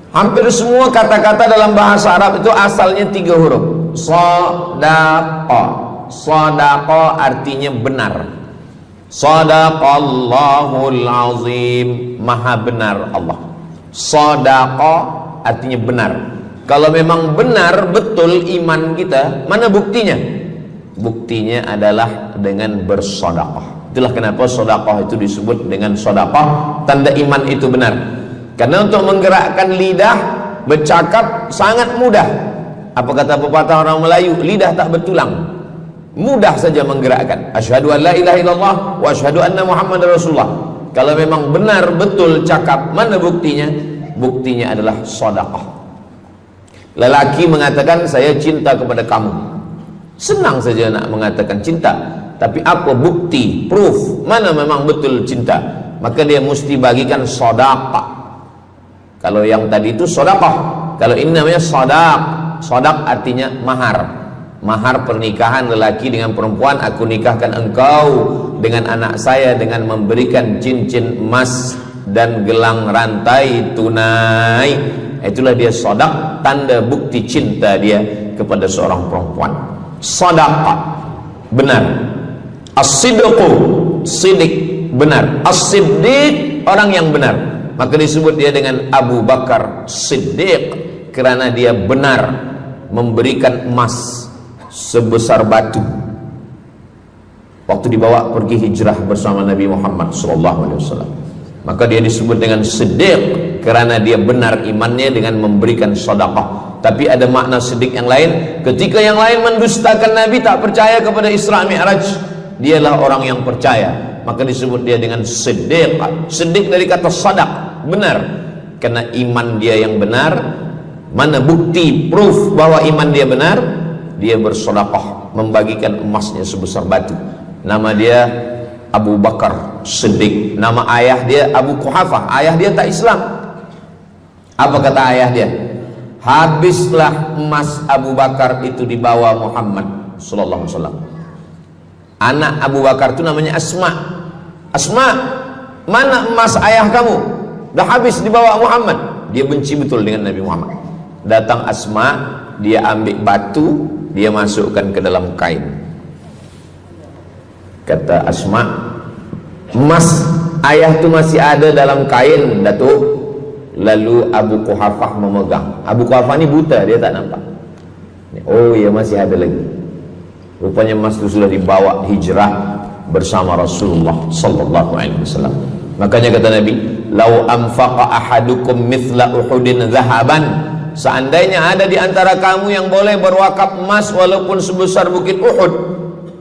hampir semua kata-kata dalam bahasa Arab itu asalnya 3 huruf. Sadaqah. Sadaqah artinya benar. Sadaqallahul azim, maha benar Allah. Sadaqah artinya benar. Kalau memang benar betul iman kita, mana buktinya? Buktinya adalah dengan bersedekah. Itulah kenapa sedekah itu disebut dengan sedekah, tanda iman itu benar. Karena untuk menggerakkan lidah bercakap sangat mudah. Apa kata pepatah orang Melayu? Lidah tak bertulang, mudah saja menggerakkan. Asyhadu an la ilaha illallah wa asyhadu anna Muhammadar Rasulullah. Kalau memang benar betul cakap, mana buktinya? Buktinya adalah sedekah. Lelaki mengatakan saya cinta kepada kamu, senang saja nak mengatakan cinta, tapi apa bukti, proof, mana memang betul cinta? Maka dia mesti bagikan sedekah. Kalau yang tadi itu sedekah, kalau ini namanya sadaq. Sadaq artinya mahar. Mahar pernikahan lelaki dengan perempuan, aku nikahkan engkau dengan anak saya dengan memberikan cincin emas dan gelang rantai tunai. Itulah dia sadaq, tanda bukti cinta dia kepada seorang perempuan. Sadaqah, benar. As-sidqu, sidik, benar. As-siddiq, orang yang benar. Maka disebut dia dengan Abu Bakar Siddiq, kerana dia benar memberikan emas sebesar batu waktu dibawa pergi hijrah bersama Nabi Muhammad SAW. Maka dia disebut dengan Siddiq kerana dia benar imannya dengan memberikan sedekah. Tapi ada makna siddiq yang lain, ketika yang lain mendustakan Nabi, tak percaya kepada Isra Mi'raj, dialah orang yang percaya, maka disebut dia dengan Siddiq. Siddiq dari kata sadaq, benar, karena iman dia yang benar. Mana bukti, proof bahwa iman dia benar? Dia bersedekah, membagikan emasnya sebesar batu. Nama dia Abu Bakar Siddiq. Nama ayah dia Abu Quhafah. Ayah dia tak Islam. Apa kata ayah dia? Habislah emas Abu Bakar itu dibawa Muhammad sallallahu alaihi wasallam. Anak Abu Bakar itu namanya Asma. Asma, mana emas ayah kamu? Dah habis dibawa Muhammad. Dia benci betul dengan Nabi Muhammad. Datang Asma, dia ambil batu, dia masukkan ke dalam kain. Kata Asma, emas ayah tu masih ada dalam kain, Datuk. Lalu Abu Quhafah memegang. Abu Quhafah ni buta, dia tak nampak. Oh ya, masih ada lagi. Rupanya emas itu sudah dibawa hijrah bersama Rasulullah sallallahu alaihi wasallam. Makanya kata Nabi, "Lau anfaqa ahadukum mithla Uhudin zahaban." Seandainya ada di antara kamu yang boleh berwakaf emas walaupun sebesar Bukit Uhud.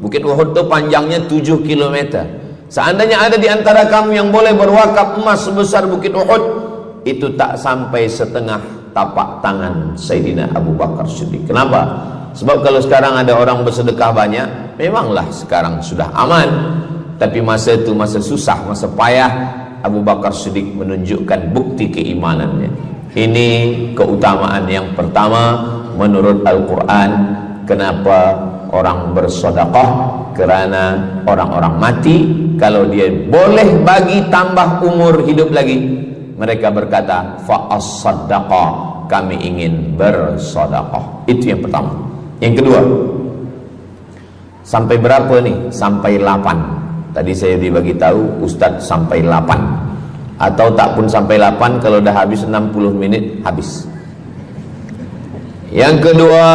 Bukit Uhud itu panjangnya 7 km. Seandainya ada di antara kamu yang boleh berwakaf emas sebesar Bukit Uhud, itu tak sampai setengah tapak tangan Sayyidina Abu Bakar Siddiq. Kenapa? Sebab kalau sekarang ada orang bersedekah banyak, memanglah sekarang sudah aman. Tapi masa itu masa susah, masa payah, Abu Bakar Siddiq menunjukkan bukti keimanannya. Ini keutamaan yang pertama menurut Al-Quran. Kenapa orang bersedekah? Kerana orang-orang mati, kalau dia boleh bagi tambah umur hidup lagi, mereka berkata, fa'as-saddaqa, kami ingin bersedekah. Itu yang pertama. Yang kedua, sampai berapa nih? Sampai 8. Tadi saya dibagi tahu Ustadz sampai 8. Atau tak pun sampai 8, kalau dah habis 60 menit habis. Yang kedua,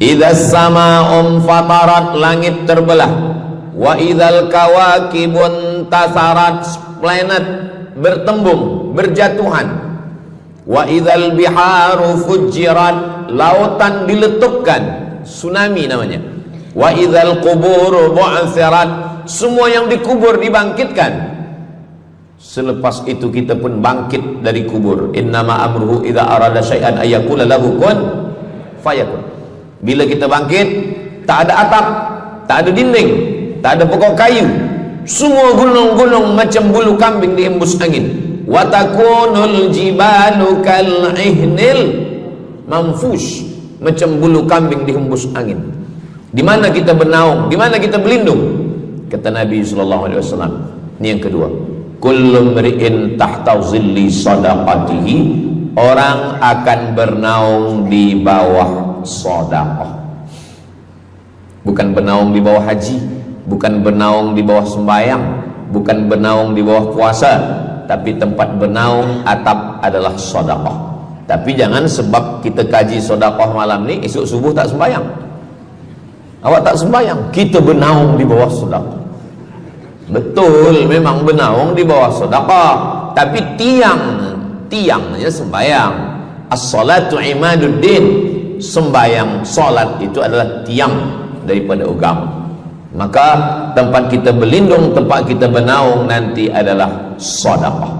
idzas sama'um fatarat, langit terbelah. Wa idzal kawakibun tasarat, planet bertembung, berjatuhan. Wa idzal biharu fujirat, lautan diletupkan, tsunami namanya. Wa idzal quburu bu'athirat, semua yang dikubur dibangkitkan. Selepas itu kita pun bangkit dari kubur. Innama amruhu idza arada syai'an ayyakula lahu kun fayakun. Bila kita bangkit, tak ada atap, tak ada dinding, tak ada pokok kayu, semua gunung-gunung macam bulu kambing dihembus angin. Wa takunul jibalu kal ihnil manfush, macam bulu kambing dihembus angin. Di mana kita bernaung, di mana kita berlindung? Kata Nabi sallallahu alaihi wasallam. Ini yang kedua. Kullu mri'in tahta zilli sadaqatihi, orang akan bernaung di bawah sedekah. Bukan bernaung di bawah haji, bukan bernaung di bawah sembahyang, bukan bernaung di bawah puasa, tapi tempat bernaung atap adalah sedekah. Tapi jangan sebab kita kaji sedekah malam ni, esok subuh tak sembahyang. Awak tak sembahyang, kita bernaung di bawah sedekah. Betul, memang bernaung di bawah sedekah, tapi tiangnya sembahyang. As-salatu imaduddin, sembahyang, salat itu adalah tiang daripada agama. Maka tempat kita berlindung, tempat kita bernaung nanti adalah sedekah.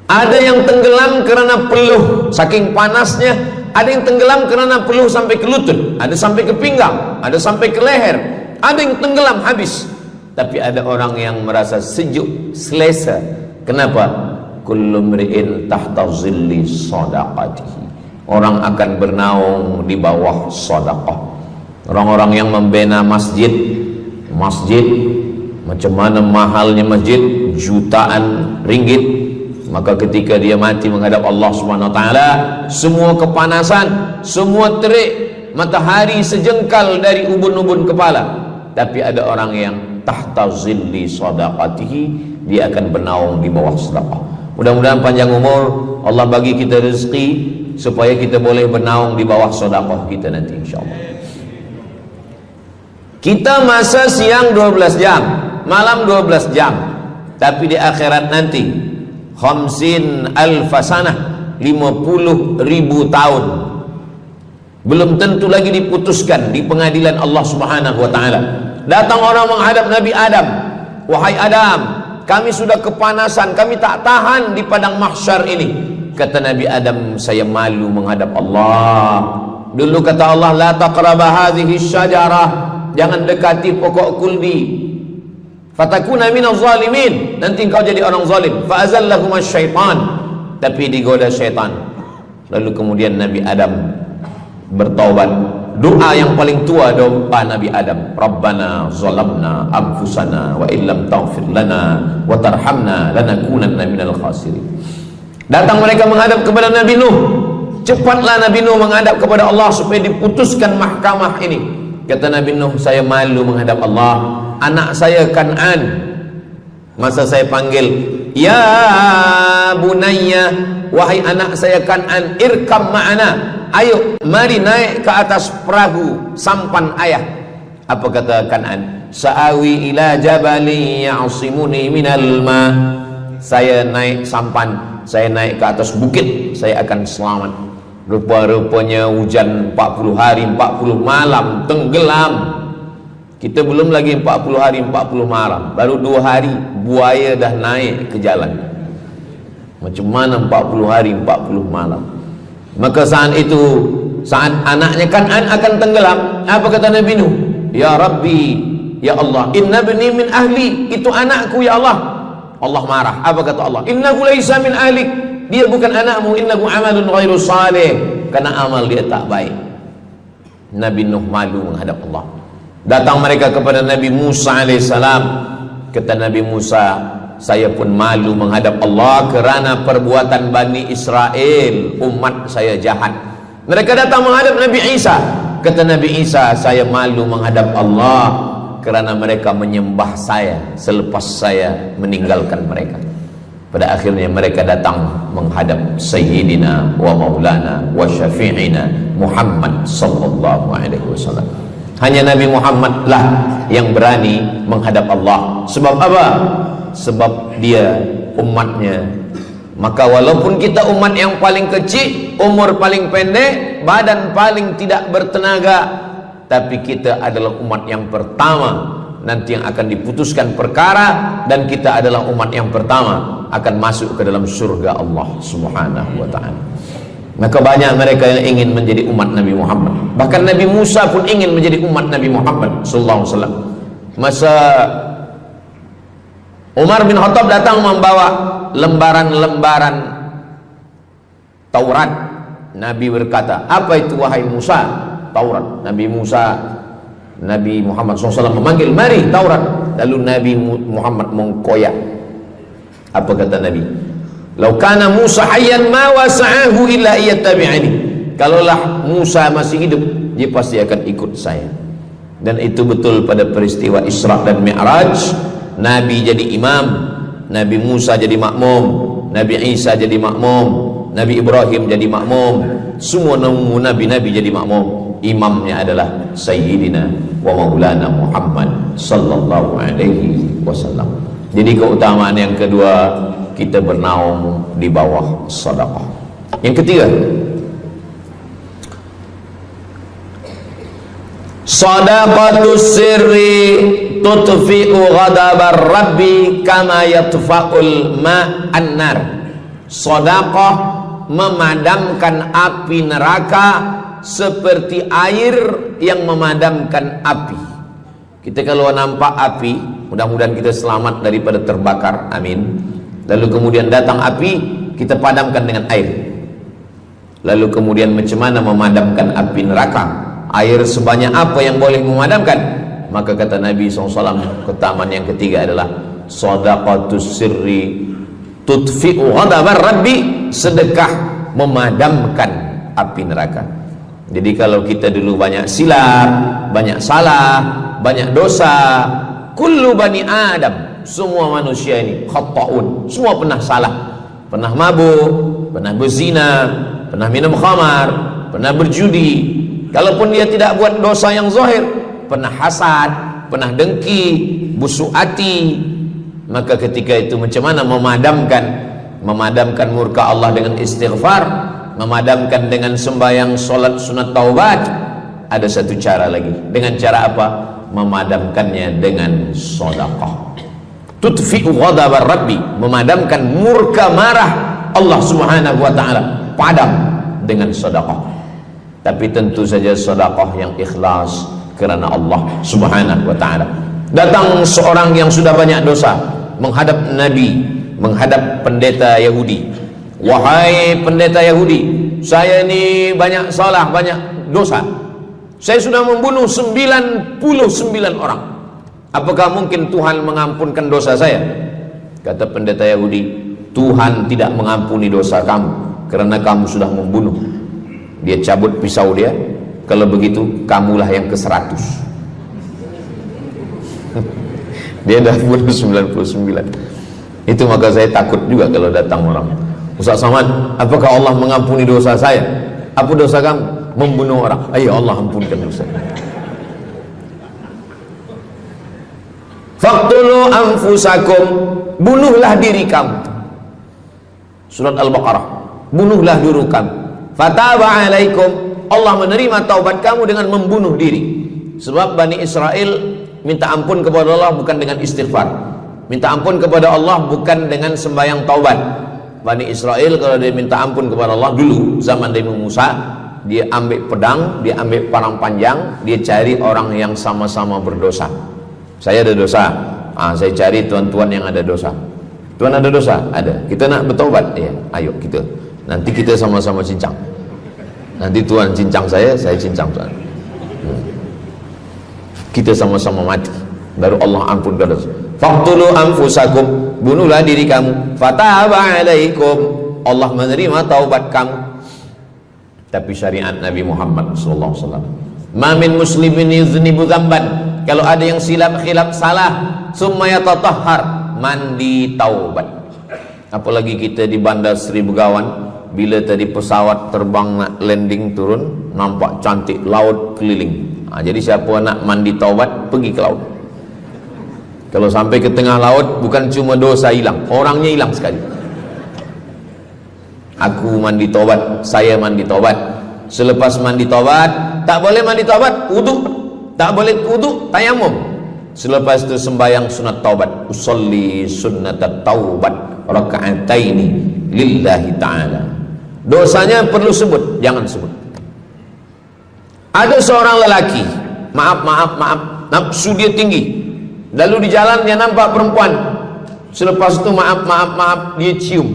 Ada yang tenggelam kerana peluh saking panasnya, ada yang tenggelam kerana peluh sampai ke lutut, ada sampai ke pinggang, ada sampai ke leher, ada yang tenggelam habis. Tapi ada orang yang merasa sejuk, selesa. Kenapa? Kullu mri'in tahta zilli sadaqatihi, orang akan bernaung di bawah sedekah. Orang-orang yang membina masjid, macam mana mahalnya masjid, jutaan ringgit, maka ketika dia mati menghadap Allah Subhanahu wa taala, semua kepanasan, semua terik, matahari sejengkal dari ubun-ubun kepala, tapi ada orang yang tahta zilli sadaqatihi, dia akan bernaung di bawah sedekah. Mudah-mudahan panjang umur, Allah bagi kita rezeki supaya kita boleh bernaung di bawah sedekah kita nanti insyaallah. Kita masa siang 12 jam, malam 12 jam, tapi di akhirat nanti 50 alfasanah, 50.000 tahun, belum tentu lagi diputuskan di pengadilan Allah Subhanahu wa taala. Datang orang menghadap Nabi Adam, wahai Adam, kami sudah kepanasan, kami tak tahan di padang mahsyar ini. Kata Nabi Adam, saya malu menghadap Allah. Dulu kata Allah, la taqraba hadhihi syajarah, jangan dekati pokok kuldi, fatakuna minaz zalimin, nanti engkau jadi orang zalim. Fa azallahumas syaitan, tapi digoda syaitan. Lalu kemudian Nabi Adam bertaubat. Doa yang paling tua doa Nabi Adam, Rabbana zalamna anfusana wa illam taghfir lana wa tarhamna lanakunanna minal khasirin. Datang mereka menghadap kepada Nabi Nuh. Cepatlah Nabi Nuh menghadap kepada Allah supaya diputuskan mahkamah ini. Kata Nabi Nuh, saya malu menghadap Allah. Anak saya Kan'an, masa saya panggil, ya bunayya, wahai anak saya Kan'an, irkam ma'ana, ayo mari naik ke atas perahu sampan ayah. Apa kata Kan'an? Sa'awi ila jabali ya'simuni minal ma, saya naik sampan, saya naik ke atas bukit, saya akan selamat. Rupa-rupanya hujan 40 hari 40 malam tenggelam. Kita belum lagi 40 hari 40 malam, baru 2 hari buaya dah naik ke jalan. Macam mana 40 hari 40 malam? Maka saat itu, saat anaknya Kan'an akan tenggelam, apa kata Nabi Nuh? Ya Rabbi, ya Allah, inna bni min ahli, itu anakku ya Allah. Allah marah. Apa kata Allah? Innahu laisa min ahlik, dia bukan anakmu. Innahu amalun ghairu salih, karena amal dia tak baik. Nabi Nuh malu menghadap Allah. Datang mereka kepada Nabi Musa alaihissalam. Kata Nabi Musa, saya pun malu menghadap Allah kerana perbuatan Bani Israel, umat saya jahat. Mereka datang menghadap Nabi Isa. Kata Nabi Isa, saya malu menghadap Allah kerana mereka menyembah saya selepas saya meninggalkan mereka. Pada akhirnya mereka datang menghadap Sayyidina wa Maulana wa Syafi'ina Muhammad sallallahu alaihi wasallam. Hanya Nabi Muhammad lah yang berani menghadap Allah. Sebab apa? Sebab dia umatnya. Maka walaupun kita umat yang paling kecil, umur paling pendek, badan paling tidak bertenaga, tapi kita adalah umat yang pertama nanti yang akan diputuskan perkara, dan kita adalah umat yang pertama akan masuk ke dalam surga Allah Subhanahu wa ta'ala. Maka banyak mereka yang ingin menjadi umat Nabi Muhammad. Bahkan Nabi Musa pun ingin menjadi umat Nabi Muhammad sallallahu alaihi wasallam. Masa Umar bin Khattab datang membawa lembaran-lembaran Taurat, Nabi berkata, apa itu wahai Musa? Taurat. Nabi Muhammad SAW memanggil, mari Taurat. Lalu Nabi Muhammad mengkoyak. Apa kata Nabi? Lau kana Musa hayyan ma wasa'ahu illa iyattabi'ani. Kalaulah Musa masih hidup, dia pasti akan ikut saya. Dan itu betul pada peristiwa Isra dan Mi'raj. Nabi jadi imam, Nabi Musa jadi makmum, Nabi Isa jadi makmum, Nabi Ibrahim jadi makmum, semua nabi-nabi jadi makmum. Imamnya adalah Sayyidina wa Maulana Muhammad sallallahu alaihi wasallam. Jadi keutamaan yang kedua, kita bernaung di bawah sedekah. Yang ketiga, sadaqatus sirri tutfi'u ghadabar rabbi kama yatfa'ul ma'an nar. Sedekah memadamkan api neraka seperti air yang memadamkan api. Kita kalau nampak api, mudah-mudahan kita selamat daripada terbakar, amin. Lalu kemudian datang api, kita padamkan dengan air. Lalu kemudian macam mana memadamkan api neraka? Air sebanyak apa yang boleh memadamkan? Maka kata Nabi SAW, keutamaan yang ketiga adalah sadaqatus sirri tutfi'u ghadabar rabbi, sedekah memadamkan api neraka. Jadi kalau kita dulu banyak silap, banyak salah, banyak dosa. Kullu bani Adam, semua manusia ini khata'un, semua pernah salah, pernah mabuk, pernah berzina, pernah minum khamar, pernah berjudi. Kalaupun dia tidak buat dosa yang zahir, pernah hasad, pernah dengki, busuk hati. Maka ketika itu macam mana memadamkan murka Allah dengan istighfar, memadamkan dengan sembahyang, solat, sunat, taubat? Ada satu cara lagi. Dengan cara apa? Memadamkannya dengan sedekah. Tudfi'u ghadabar rabbi, memadamkan murka marah Allah Subhanahu wa taala, padam dengan sedekah. Tapi tentu saja sedekah yang ikhlas kerana Allah Subhanahu wa taala. Datang seorang yang sudah banyak dosa menghadap Nabi, menghadap pendeta Yahudi. Wahai pendeta Yahudi, saya ini banyak salah, banyak dosa. Saya sudah membunuh 99 orang. Apakah mungkin Tuhan mengampunkan dosa saya? Kata pendeta Yahudi, Tuhan tidak mengampuni dosa kamu kerana kamu sudah membunuh. Dia cabut pisau dia. Kalau begitu, kamulah yang ke-100. Dia dah bunuh 99. Itu maka saya takut juga kalau datang orang, Ustaz Somad, apakah Allah mengampuni dosa saya? Apa dosa kamu? Membunuh orang. Ayo Allah ampunkan dosa. Faqtulu anfusakum, bunuhlah diri kamu. Surat Al-Baqarah. Bunuhlah diri kamu. Fataba alaikum, Allah menerima taubat kamu dengan membunuh diri. Sebab Bani Israel minta ampun kepada Allah bukan dengan istighfar, minta ampun kepada Allah bukan dengan sembahyang taubat. Bani Israel kalau dia minta ampun kepada Allah dulu zaman Nabi Musa, dia ambil pedang, dia ambil parang panjang, dia cari orang yang sama-sama berdosa. Saya ada dosa, saya cari tuan-tuan yang ada dosa. Tuan ada dosa? Ada. Kita nak bertaubat? Ya, ayo kita. Nanti kita sama-sama cincang. Nanti tuan cincang saya cincang tuan. Kita sama-sama mati, baru Allah ampunkan dosa. Faqtulu anfusakum, bunuhlah diri kamu. Fataba alaikum, Allah menerima taubat kamu. Tapi syariat Nabi Muhammad sallallahu alaihi wasallam, ma min muslimin yuznibu dzamban, kalau ada yang silap khilaf salah, summa yatatahhar, mandi taubat. Apalagi kita di Bandar Sri Begawan, bila tadi pesawat terbang nak landing turun, nampak cantik laut keliling. Jadi siapa nak mandi taubat, pergi ke laut. Kalau sampai ke tengah laut, bukan cuma dosa hilang, orangnya hilang sekali. Aku mandi taubat, saya mandi taubat. Selepas mandi taubat, tak boleh mandi taubat, wudu. Tak boleh wudu, tayamum. Selepas itu sembahyang sunat taubat. Usolli sunnatat taubat raka'ataini lillahi ta'ala. Dosanya perlu sebut, jangan sebut. Ada seorang lelaki, maaf, nafsu dia tinggi. Lalu di jalan dia nampak perempuan. Selepas itu maaf, dia cium.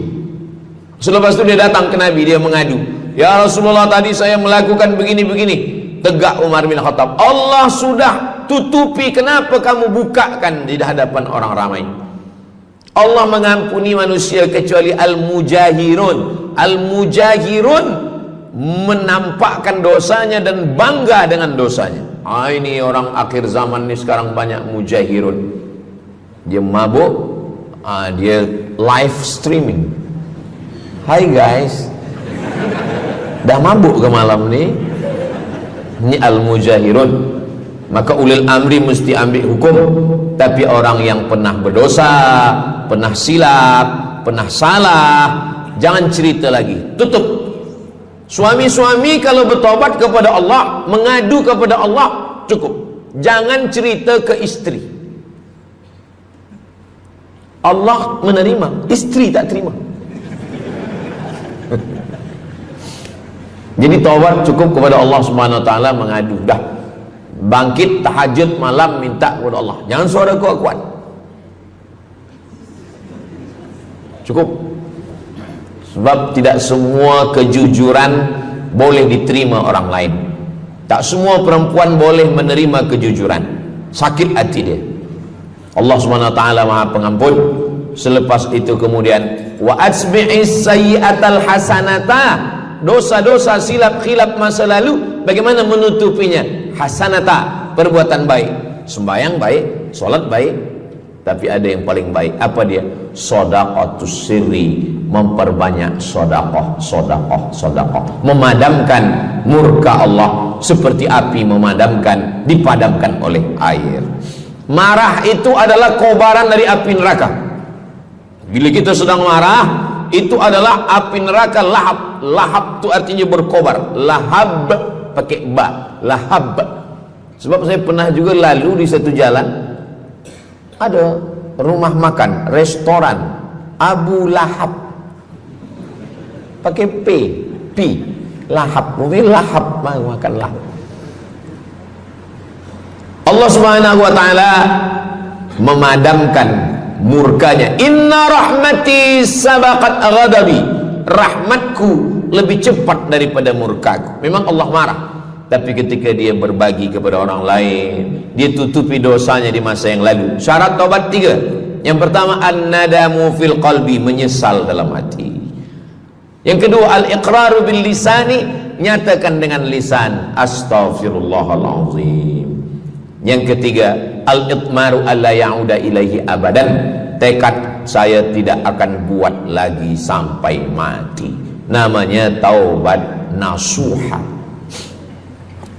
Selepas itu dia datang ke Nabi, dia mengadu, ya Rasulullah, tadi saya melakukan begini-begini. Tegak Umar bin Khattab, Allah sudah tutupi, kenapa kamu bukakan di hadapan orang ramai? Allah mengampuni manusia kecuali al-mujahirun. Al-mujahirun menampakkan dosanya dan bangga dengan dosanya. Ini orang akhir zaman ni sekarang banyak mujahirun. Dia mabuk, dia live streaming. Hai guys, dah mabuk ke malam ni? Ini al-mujahirun. Maka ulil amri mesti ambil hukum. Tapi orang yang pernah berdosa, pernah silap, pernah salah, jangan cerita lagi, tutup. Suami-suami kalau bertobat kepada Allah, mengadu kepada Allah, cukup. Jangan cerita ke istri. Allah menerima, istri tak terima. Jadi taubat cukup kepada Allah Subhanahu wa taala, mengadu dah. Bangkit tahajud malam minta kepada Allah. Jangan suara kuat-kuat. Cukup. Sebab tidak semua kejujuran boleh diterima orang lain. Tak semua perempuan boleh menerima kejujuran. Sakit hati dia. Allah Subhanahu wa taala Maha Pengampun. Selepas itu kemudian wa asbi'is sayyi'atal hasanata, dosa-dosa silap khilaf masa lalu bagaimana menutupinya? Hasanata, perbuatan baik. sembahyang baik, sholat baik, tapi ada yang paling baik. Apa dia? Shadaqatus sirri, memperbanyak sedekah, memadamkan murka Allah seperti api dipadamkan oleh air. Marah itu adalah kobaran dari api neraka. Bila kita sedang marah, itu adalah api neraka lahab. Lahab itu artinya berkobar. Lahab pakai ba, lahab. Sebab saya pernah juga lalu di satu jalan, ada rumah makan, restoran Abu Lahab, pakai P, lahab, mungkin lahab, makan lahab. Allah Subhanahu wa taala memadamkan murkanya. Inna rahmati sabaqat ghadabi, rahmatku lebih cepat daripada murkaku. Memang Allah marah, tapi ketika dia berbagi kepada orang lain, dia tutupi dosanya di masa yang lalu. Syarat taubat 3. Yang pertama, an-nadamu fil qalbi, menyesal dalam hati. Yang kedua, al-iqraru bil lisani, nyatakan dengan lisan, astaghfirullahalazim. Yang ketiga, al-itmaru alla ya'uda ilaihi abadan, tekad saya tidak akan buat lagi sampai mati. Namanya taubat nasuha.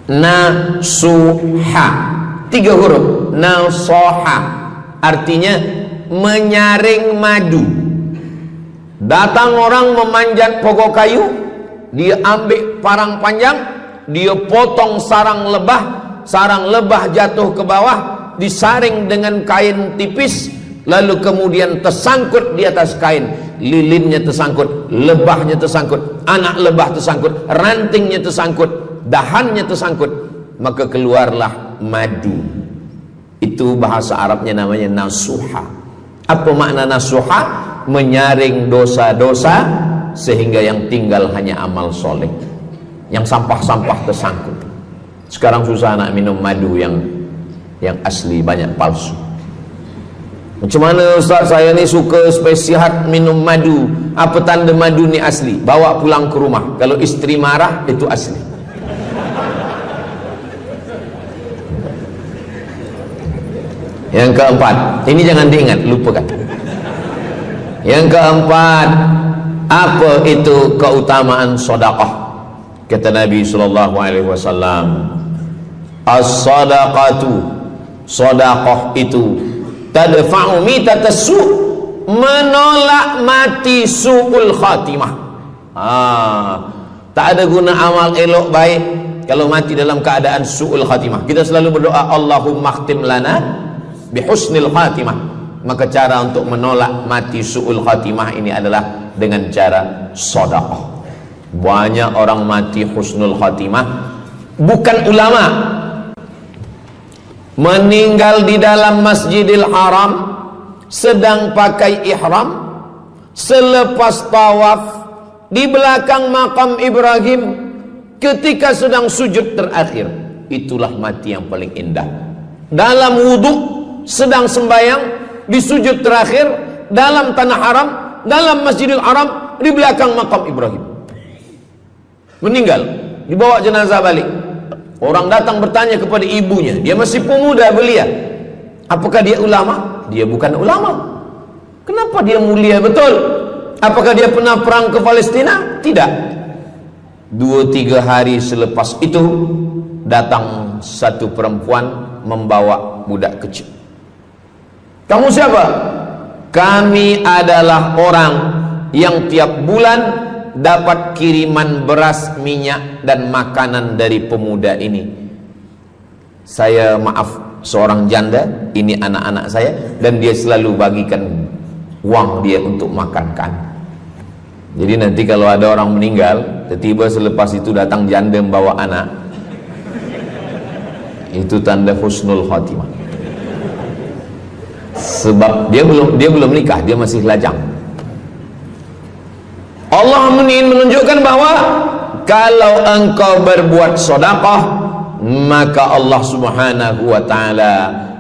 Nasuha 3 huruf. Nasoha artinya menyaring madu. Datang orang memanjat pokok kayu, dia ambil parang panjang, dia potong sarang lebah jatuh ke bawah, disaring dengan kain tipis, lalu kemudian tersangkut di atas kain, lilinnya tersangkut, lebahnya tersangkut, anak lebah tersangkut, rantingnya tersangkut, dahannya tersangkut, maka keluarlah madu. Itu bahasa Arabnya namanya nasuha. Apa makna nasuha? Menyaring dosa-dosa sehingga yang tinggal hanya amal soleh, yang sampah-sampah tersangkut. Sekarang susah nak minum madu yang asli, banyak palsu. Macam mana Ustaz, saya ni suka spesial minum madu. Apa tanda madu ni asli? Bawa pulang ke rumah, kalau istri marah itu asli. Yang keempat, ini jangan diingat, lupakan. Yang keempat, apa itu keutamaan sedekah? Kata Nabi sallallahu alaihi wasallam, as-sadaqatu, sedekah itu tadfa'u mitatassu, menolak mati su'ul khatimah. Tak ada guna amal elok baik kalau mati dalam keadaan su'ul khatimah. Kita selalu berdoa, Allahumma khtim lana bihusnil khatimah. Maka cara untuk menolak mati su'ul khatimah ini adalah dengan cara sedekah. Banyak orang mati husnul khatimah, bukan ulama, meninggal di dalam Masjidil Haram sedang pakai ihram, selepas tawaf di belakang makam Ibrahim ketika sedang sujud terakhir. Itulah mati yang paling indah. Dalam wudhu sedang sembahyang, di sujud terakhir dalam tanah haram, dalam Masjidil Haram, di belakang makam Ibrahim. Meninggal, dibawa jenazah balik. Orang datang bertanya kepada ibunya, dia masih pemuda belia, apakah dia ulama? Dia bukan ulama. Kenapa dia mulia betul? Apakah dia pernah perang ke Palestina? Tidak. 2-3 hari selepas itu datang satu perempuan membawa budak kecil. Kamu siapa? Kami adalah orang yang tiap bulan dapat kiriman beras, minyak dan makanan dari pemuda ini. Saya maaf, seorang janda, ini anak-anak saya, dan dia selalu bagikan uang dia untuk makankan. Jadi nanti kalau ada orang meninggal, tiba-tiba selepas itu datang janda membawa anak, itu tanda husnul khatimah. Sebab dia belum nikah, dia masih lajang. Allah ingin menunjukkan bahwa kalau engkau berbuat sedekah, maka Allah Subhanahu wa taala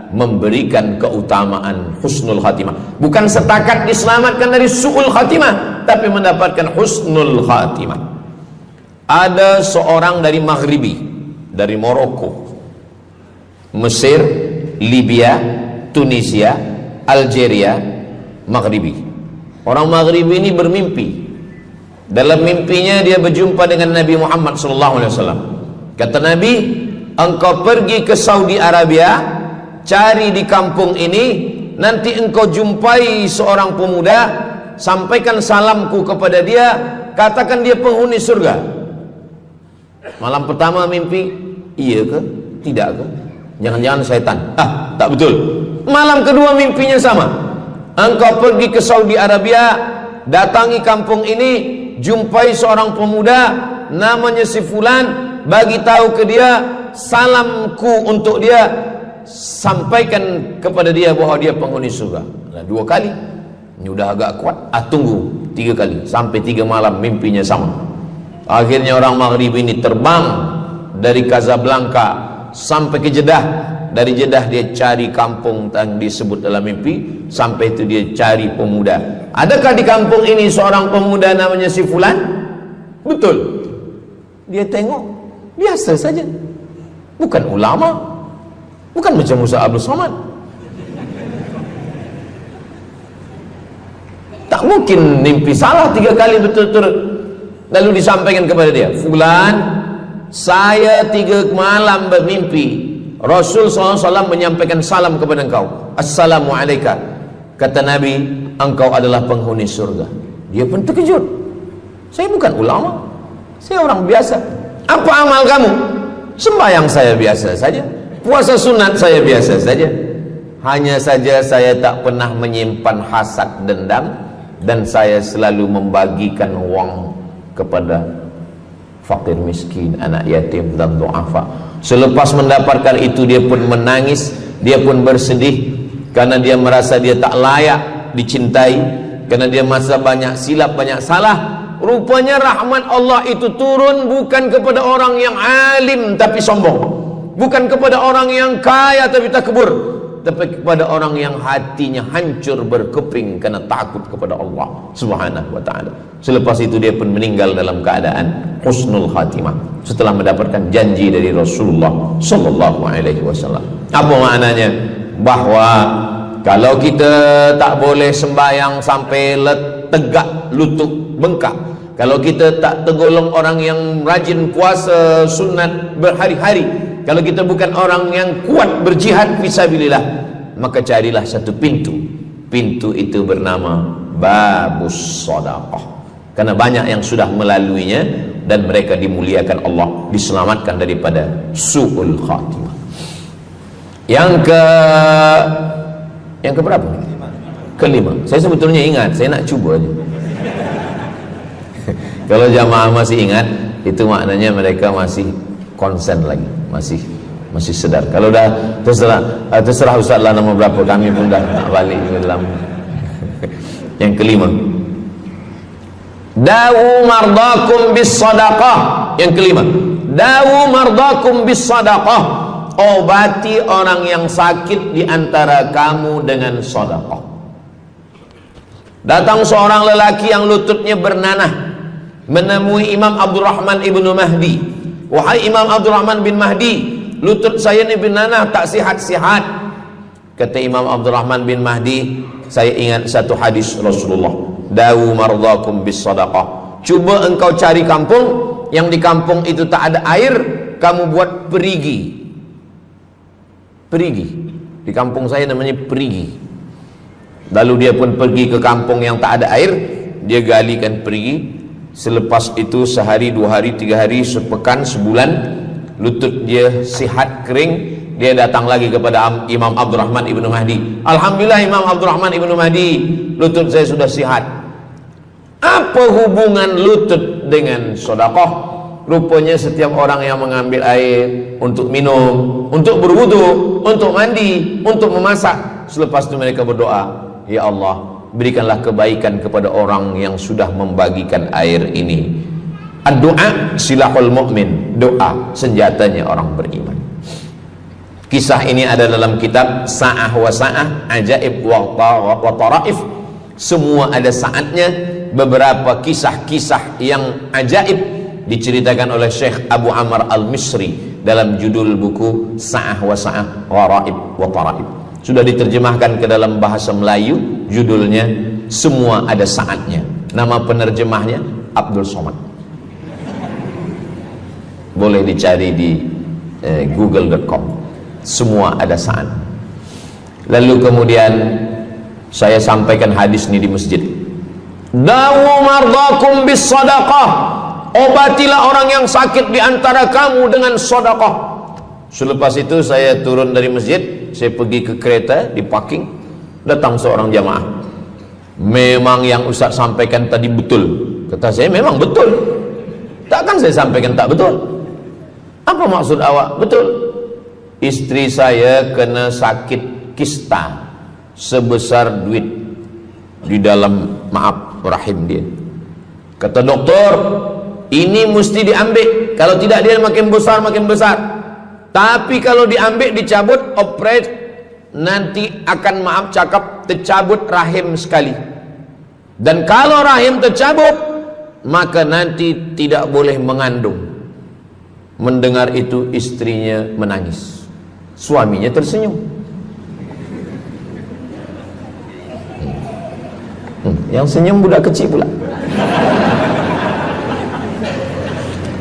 memberikan keutamaan husnul khatimah. Bukan setakat diselamatkan dari su'ul khatimah, tapi mendapatkan husnul khatimah. Ada seorang dari Maghribi, dari Maroko, Mesir, Libya, Tunisia, Algeria, Maghribi. Orang Maghribi ini bermimpi. Dalam mimpinya dia berjumpa dengan Nabi Muhammad SAW. Kata Nabi, engkau pergi ke Saudi Arabia, cari di kampung ini, nanti engkau jumpai seorang pemuda, sampaikan salamku kepada dia, katakan dia penghuni surga. Malam pertama mimpi, iya ke? Tidak ke? Jangan-jangan syaitan. Tak betul. Malam kedua mimpinya sama. Engkau pergi ke Saudi Arabia, datangi kampung ini, jumpai seorang pemuda namanya si fulan, bagi tahu ke dia, salamku untuk dia, sampaikan kepada dia bahwa dia penghuni surga. Nah, 2 kali. Ini udah agak kuat. Tunggu 3 kali, sampai 3 malam mimpinya sama. Akhirnya orang Maghrib ini terbang dari Casablanca sampai ke Jeddah. Dari Jeddah dia cari kampung yang disebut dalam mimpi, sampai itu dia cari pemuda. Adakah di kampung ini seorang pemuda namanya si fulan? Betul. Dia tengok, biasa saja. Bukan ulama, bukan macam Musa Abdul Somad. Tak mungkin mimpi salah 3 kali betul-betul. Lalu disampaikan kepada dia, fulan, saya 3 malam bermimpi Rasul SAW menyampaikan salam kepada engkau. Assalamualaikum. Kata Nabi, engkau adalah penghuni surga. Dia pun terkejut. Saya bukan ulama, saya orang biasa. Apa amal kamu? Sembahyang saya biasa saja, puasa sunat saya biasa saja. Hanya saja saya tak pernah menyimpan hasad dendam, dan saya selalu membagikan uang kepada fakir miskin, anak yatim dan du'afa. Selepas mendapatkan itu dia pun menangis, dia pun bersedih karena dia merasa dia tak layak dicintai, karena dia masa banyak silap, banyak salah. Rupanya rahmat Allah itu turun bukan kepada orang yang alim tapi sombong, bukan kepada orang yang kaya tapi takbur, tapi kepada orang yang hatinya hancur berkeping karena takut kepada Allah Subhanahu wa ta'ala. Selepas itu dia pun meninggal dalam keadaan husnul khatimah setelah mendapatkan janji dari Rasulullah sallallahu alaihi wasallam. Apa maknanya? Bahwa kalau kita tak boleh sembahyang sampai tegak lutut bengkak, kalau kita tak tergolong orang yang rajin puasa sunat berhari-hari, kalau kita bukan orang yang kuat berjihad fisabilillah, maka carilah satu pintu. Pintu itu bernama babus sedekah. Karena banyak yang sudah melaluinya dan mereka dimuliakan Allah, diselamatkan daripada su'ul khatimah. Yang ke berapa? Kelima. Saya sebetulnya ingat, saya nak cuba aja. Kalau jamaah masih ingat, itu maknanya mereka masih konsen lagi, masih sedar. Kalau dah terserah Ustaz lah nama berapa, kami pun dah tak balik dalam. Yang kelima, dawu mardakum bis sadaqah. Yang kelima, dawu mardakum bis sadaqah. Obati orang yang sakit di antara kamu dengan sedekah. Datang seorang lelaki yang lututnya bernanah menemui Imam Abdurrahman ibnu Mahdi. Wahai Imam Abdurrahman bin Mahdi, lutut saya ni bernanah, tak sihat-sihat. Kata Imam Abdurrahman bin Mahdi, saya ingat satu hadis Rasulullah, dawu mardakum bis sadaqah. Cuba engkau cari kampung yang di kampung itu tak ada air, kamu buat perigi. Perigi. Di kampung saya namanya perigi. Lalu dia pun pergi ke kampung yang tak ada air, dia galikan perigi. Selepas itu sehari, 2 hari, 3 hari, sepekan, sebulan, lutut dia sihat kering. Dia datang lagi kepada Imam Abdurrahman ibnu Mahdi. Alhamdulillah Imam Abdurrahman ibnu Mahdi, lutut saya sudah sihat. Apa hubungan lutut dengan sedekah? Rupanya setiap orang yang mengambil air untuk minum, untuk berwudu, untuk mandi, untuk memasak, selepas itu mereka berdoa, ya Allah, berikanlah kebaikan kepada orang yang sudah membagikan air ini. Ad-du'a silahul mu'min, doa senjatanya orang beriman. Kisah ini ada dalam kitab Sa'ah wa Sa'ah, Ajaib wa Taraif. Semua ada saatnya. Beberapa kisah-kisah yang ajaib diceritakan oleh Syekh Abu Amr al-Misri dalam judul buku Sa'ah wa Sa'ah Gharaib wa Taraib. Sudah diterjemahkan ke dalam bahasa Melayu, judulnya Semua Ada Saatnya. Nama penerjemahnya Abdul Somad. Boleh dicari di google.com. Semua ada saat. Lalu kemudian saya sampaikan hadis ini di masjid. Dawu mardakum bis sadaqah. Obatilah orang yang sakit di antara kamu dengan sedekah. Selepas itu saya turun dari masjid, saya pergi ke kereta, di parking, datang seorang jamaah. Memang yang Ustaz sampaikan tadi betul. Kata saya, memang betul. Takkan saya sampaikan tak betul? Apa maksud awak? Betul. Istri saya kena sakit kista sebesar duit di dalam rahim dia. Kata doktor, ini mesti diambil. Kalau tidak dia makin besar, makin besar. Tapi kalau diambil, dicabut, operate, nanti akan tercabut rahim sekali. Dan kalau rahim tercabut, maka nanti tidak boleh mengandung. Mendengar itu istrinya menangis. Suaminya tersenyum. Yang senyum budak kecil pula.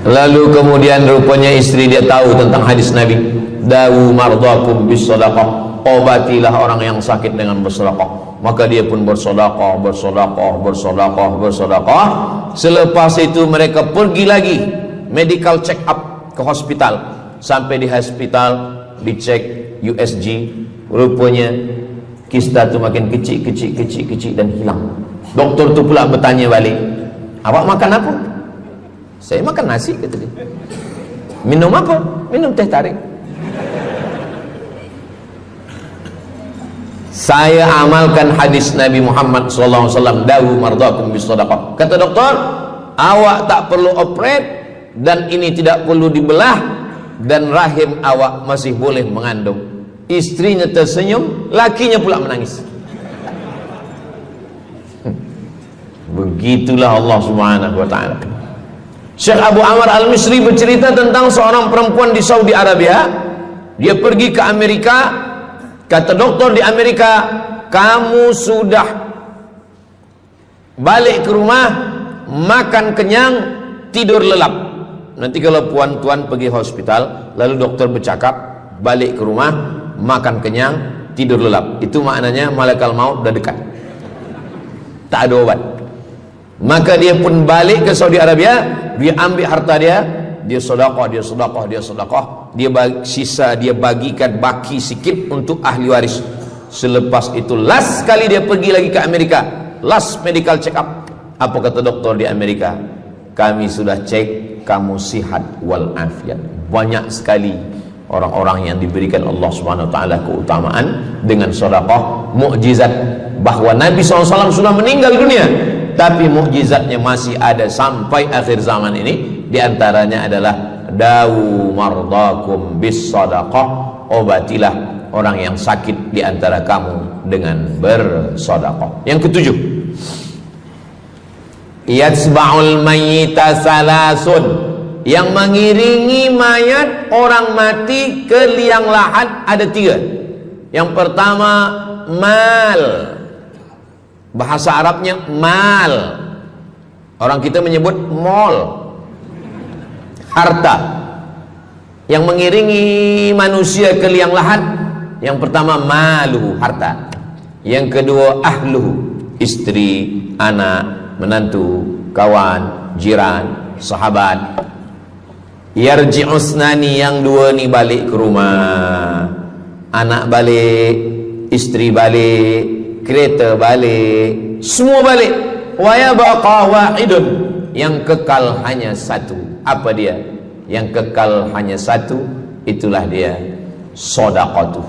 Lalu kemudian rupanya istri dia tahu tentang hadis Nabi. Dawu mardakum bis sadaqah. Obatilah orang yang sakit dengan bersedekah. Maka dia pun bersedekah. Selepas itu mereka pergi lagi medical check up ke hospital. Sampai di hospital dicek USG, rupanya kista itu makin kecil dan hilang. Doktor tu pula bertanya balik, awak makan apa? Saya makan nasi, kata dia. Minum apa? Minum teh tarik. Saya amalkan hadis Nabi Muhammad SAW, dawu mardakum bis sadaqah. Kata doktor, awak tak perlu operate, dan ini tidak perlu dibelah, dan rahim awak masih boleh mengandung. Istrinya tersenyum, lakinya pula menangis. Begitulah Allah Subhanahu wa ta'ala. Syekh Abu Amr Al-Misri bercerita tentang seorang perempuan di Saudi Arabia. Dia pergi ke Amerika. Kata doktor di Amerika, kamu sudah balik ke rumah, makan kenyang, tidur lelap. Nanti kalau puan-tuan pergi hospital, lalu dokter bercakap, balik ke rumah, makan kenyang, tidur lelap. Itu maknanya malaikat maut dah dekat, tak ada obat. Maka dia pun balik ke Saudi Arabia. Dia ambil harta dia, dia sedekah, dia sisa, dia bagikan baki sikit untuk ahli waris. Selepas itu last kali dia pergi lagi ke Amerika, last medical check up. Apa kata doktor di Amerika? Kami sudah cek, kamu sihat wal afiat. Banyak sekali orang-orang yang diberikan Allah Subhanahu wa taala keutamaan dengan sedekah, mukjizat bahwa Nabi SAW sudah meninggal dunia, tapi mukjizatnya masih ada sampai akhir zaman ini. Di antaranya adalah dawu mardakum bis sadaqah, obatilah orang yang sakit di antara kamu dengan bersedekah. Yang ketujuh, yatsba'ul mayyita salasun, yang mengiringi mayat orang mati ke liang lahat ada tiga. Yang pertama mal, bahasa Arabnya mal, orang kita menyebut mall, harta. Yang mengiringi manusia ke liang lahat, yang pertama maluhu, harta. Yang kedua ahluhu, istri, anak, menantu, kawan, jiran, sahabat. Yarji'usnani, yang dua ni balik ke rumah, anak balik, istri balik, kereta balik, semua balik. Wa yabqa wahidun, yang kekal hanya satu. Apa dia? Yang kekal hanya satu, itulah dia sedekatuh.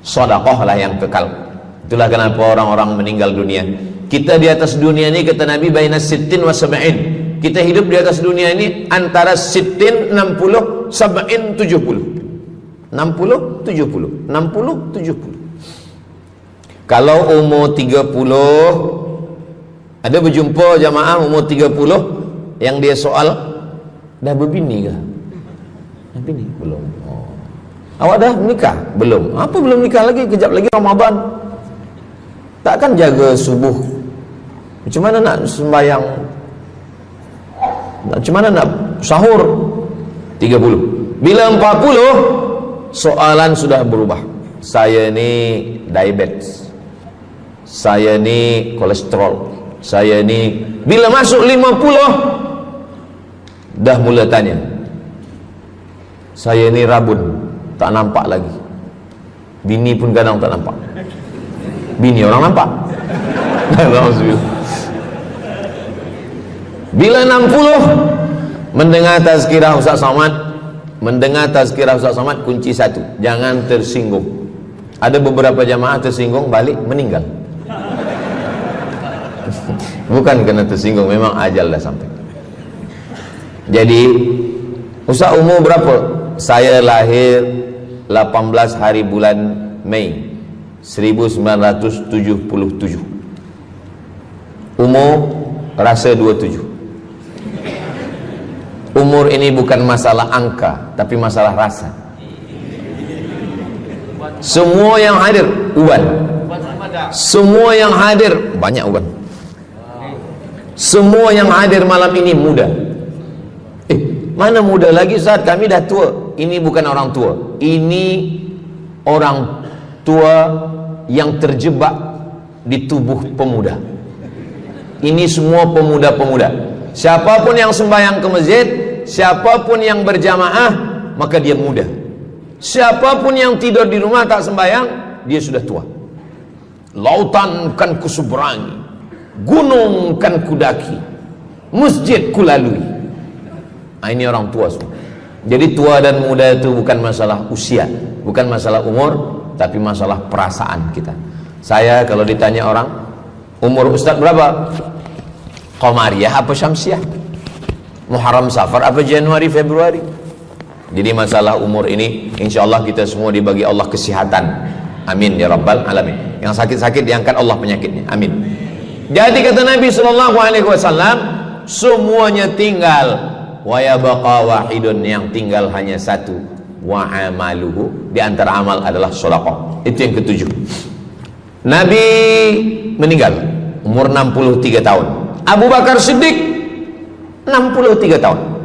Sedekahlah yang kekal. Itulah kenapa orang-orang meninggal dunia. Kita di atas dunia ini, kata Nabi, baina sittin wa sab'in. Kita hidup di atas dunia ini antara sittin, 60, sab'in, 70. 60, 70. 60, 70. Kalau umur 30, ada berjumpa jamaah umur 30 yang dia soal, dah berbini ke? Bini? Belum. Oh. Awak dah menikah? Belum. Apa belum nikah lagi? Kejap lagi Ramadan. Takkan jaga subuh? Macam mana nak sembahyang? Macam mana nak sahur? 30. Bila 40, soalan sudah berubah. Saya ni diabetes, saya ni kolesterol, saya ni. Bila masuk 50, dah mula tanya, saya ni rabun, tak nampak lagi. Bini pun kadang tak nampak. Bini orang nampak. Bila 60, mendengar tazkirah Ustaz Somad, kunci satu, jangan tersinggung. Ada beberapa jamaah tersinggung, balik meninggal. Bukan kerana tersinggung, memang ajal dah sampai. Jadi, Ustaz umur berapa? Saya lahir 18 hari bulan Mei 1977. Umur rasa 27. Umur ini bukan masalah angka, tapi masalah rasa. Semua yang hadir uban. Semua yang hadir banyak uban. Semua yang hadir malam ini muda. Mana muda lagi Ustaz? Kami dah tua. Ini bukan orang tua. Ini orang tua yang terjebak di tubuh pemuda. Ini semua pemuda-pemuda. Siapapun yang sembahyang ke masjid, siapapun yang berjamaah, maka dia muda. Siapapun yang tidur di rumah tak sembahyang, dia sudah tua. Lautan kan kuseberangi, gunung kan kudaki, masjid kulalui. Ini orang tua semua. Jadi tua dan muda itu bukan masalah usia, bukan masalah umur, tapi masalah perasaan kita. Saya kalau ditanya orang, umur Ustaz berapa? Qamariyah apa Syamsiah? Muharram Safar apa Januari Februari? Jadi masalah umur ini insyaallah kita semua dibagi Allah kesihatan. Amin ya rabbal alamin. Yang sakit-sakit diangkat Allah penyakitnya. Amin. Jadi kata Nabi SAW, semuanya tinggal, wa yabqa wahidun, yang tinggal hanya satu, wa amaluhu, di antara amal adalah sedekah. Itu yang ketujuh. Nabi meninggal umur 63 tahun. Abu Bakar Siddiq 63 tahun.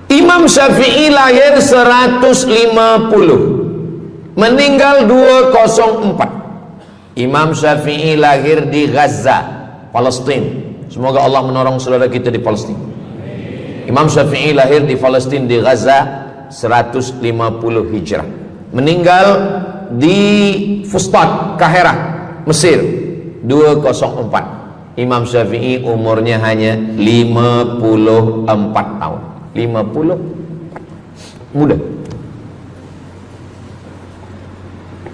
Imam Syafi'i lahir 150, meninggal 204. Imam Syafi'i lahir di Gaza, Palestina. Semoga Allah menolong saudara kita di Palestina. Imam Syafi'i lahir di Palestina, di Gaza, 150 Hijrah. Meninggal di Fustat, Kahirah, Mesir, 204. Imam Syafi'i umurnya hanya 54 tahun. 50, muda.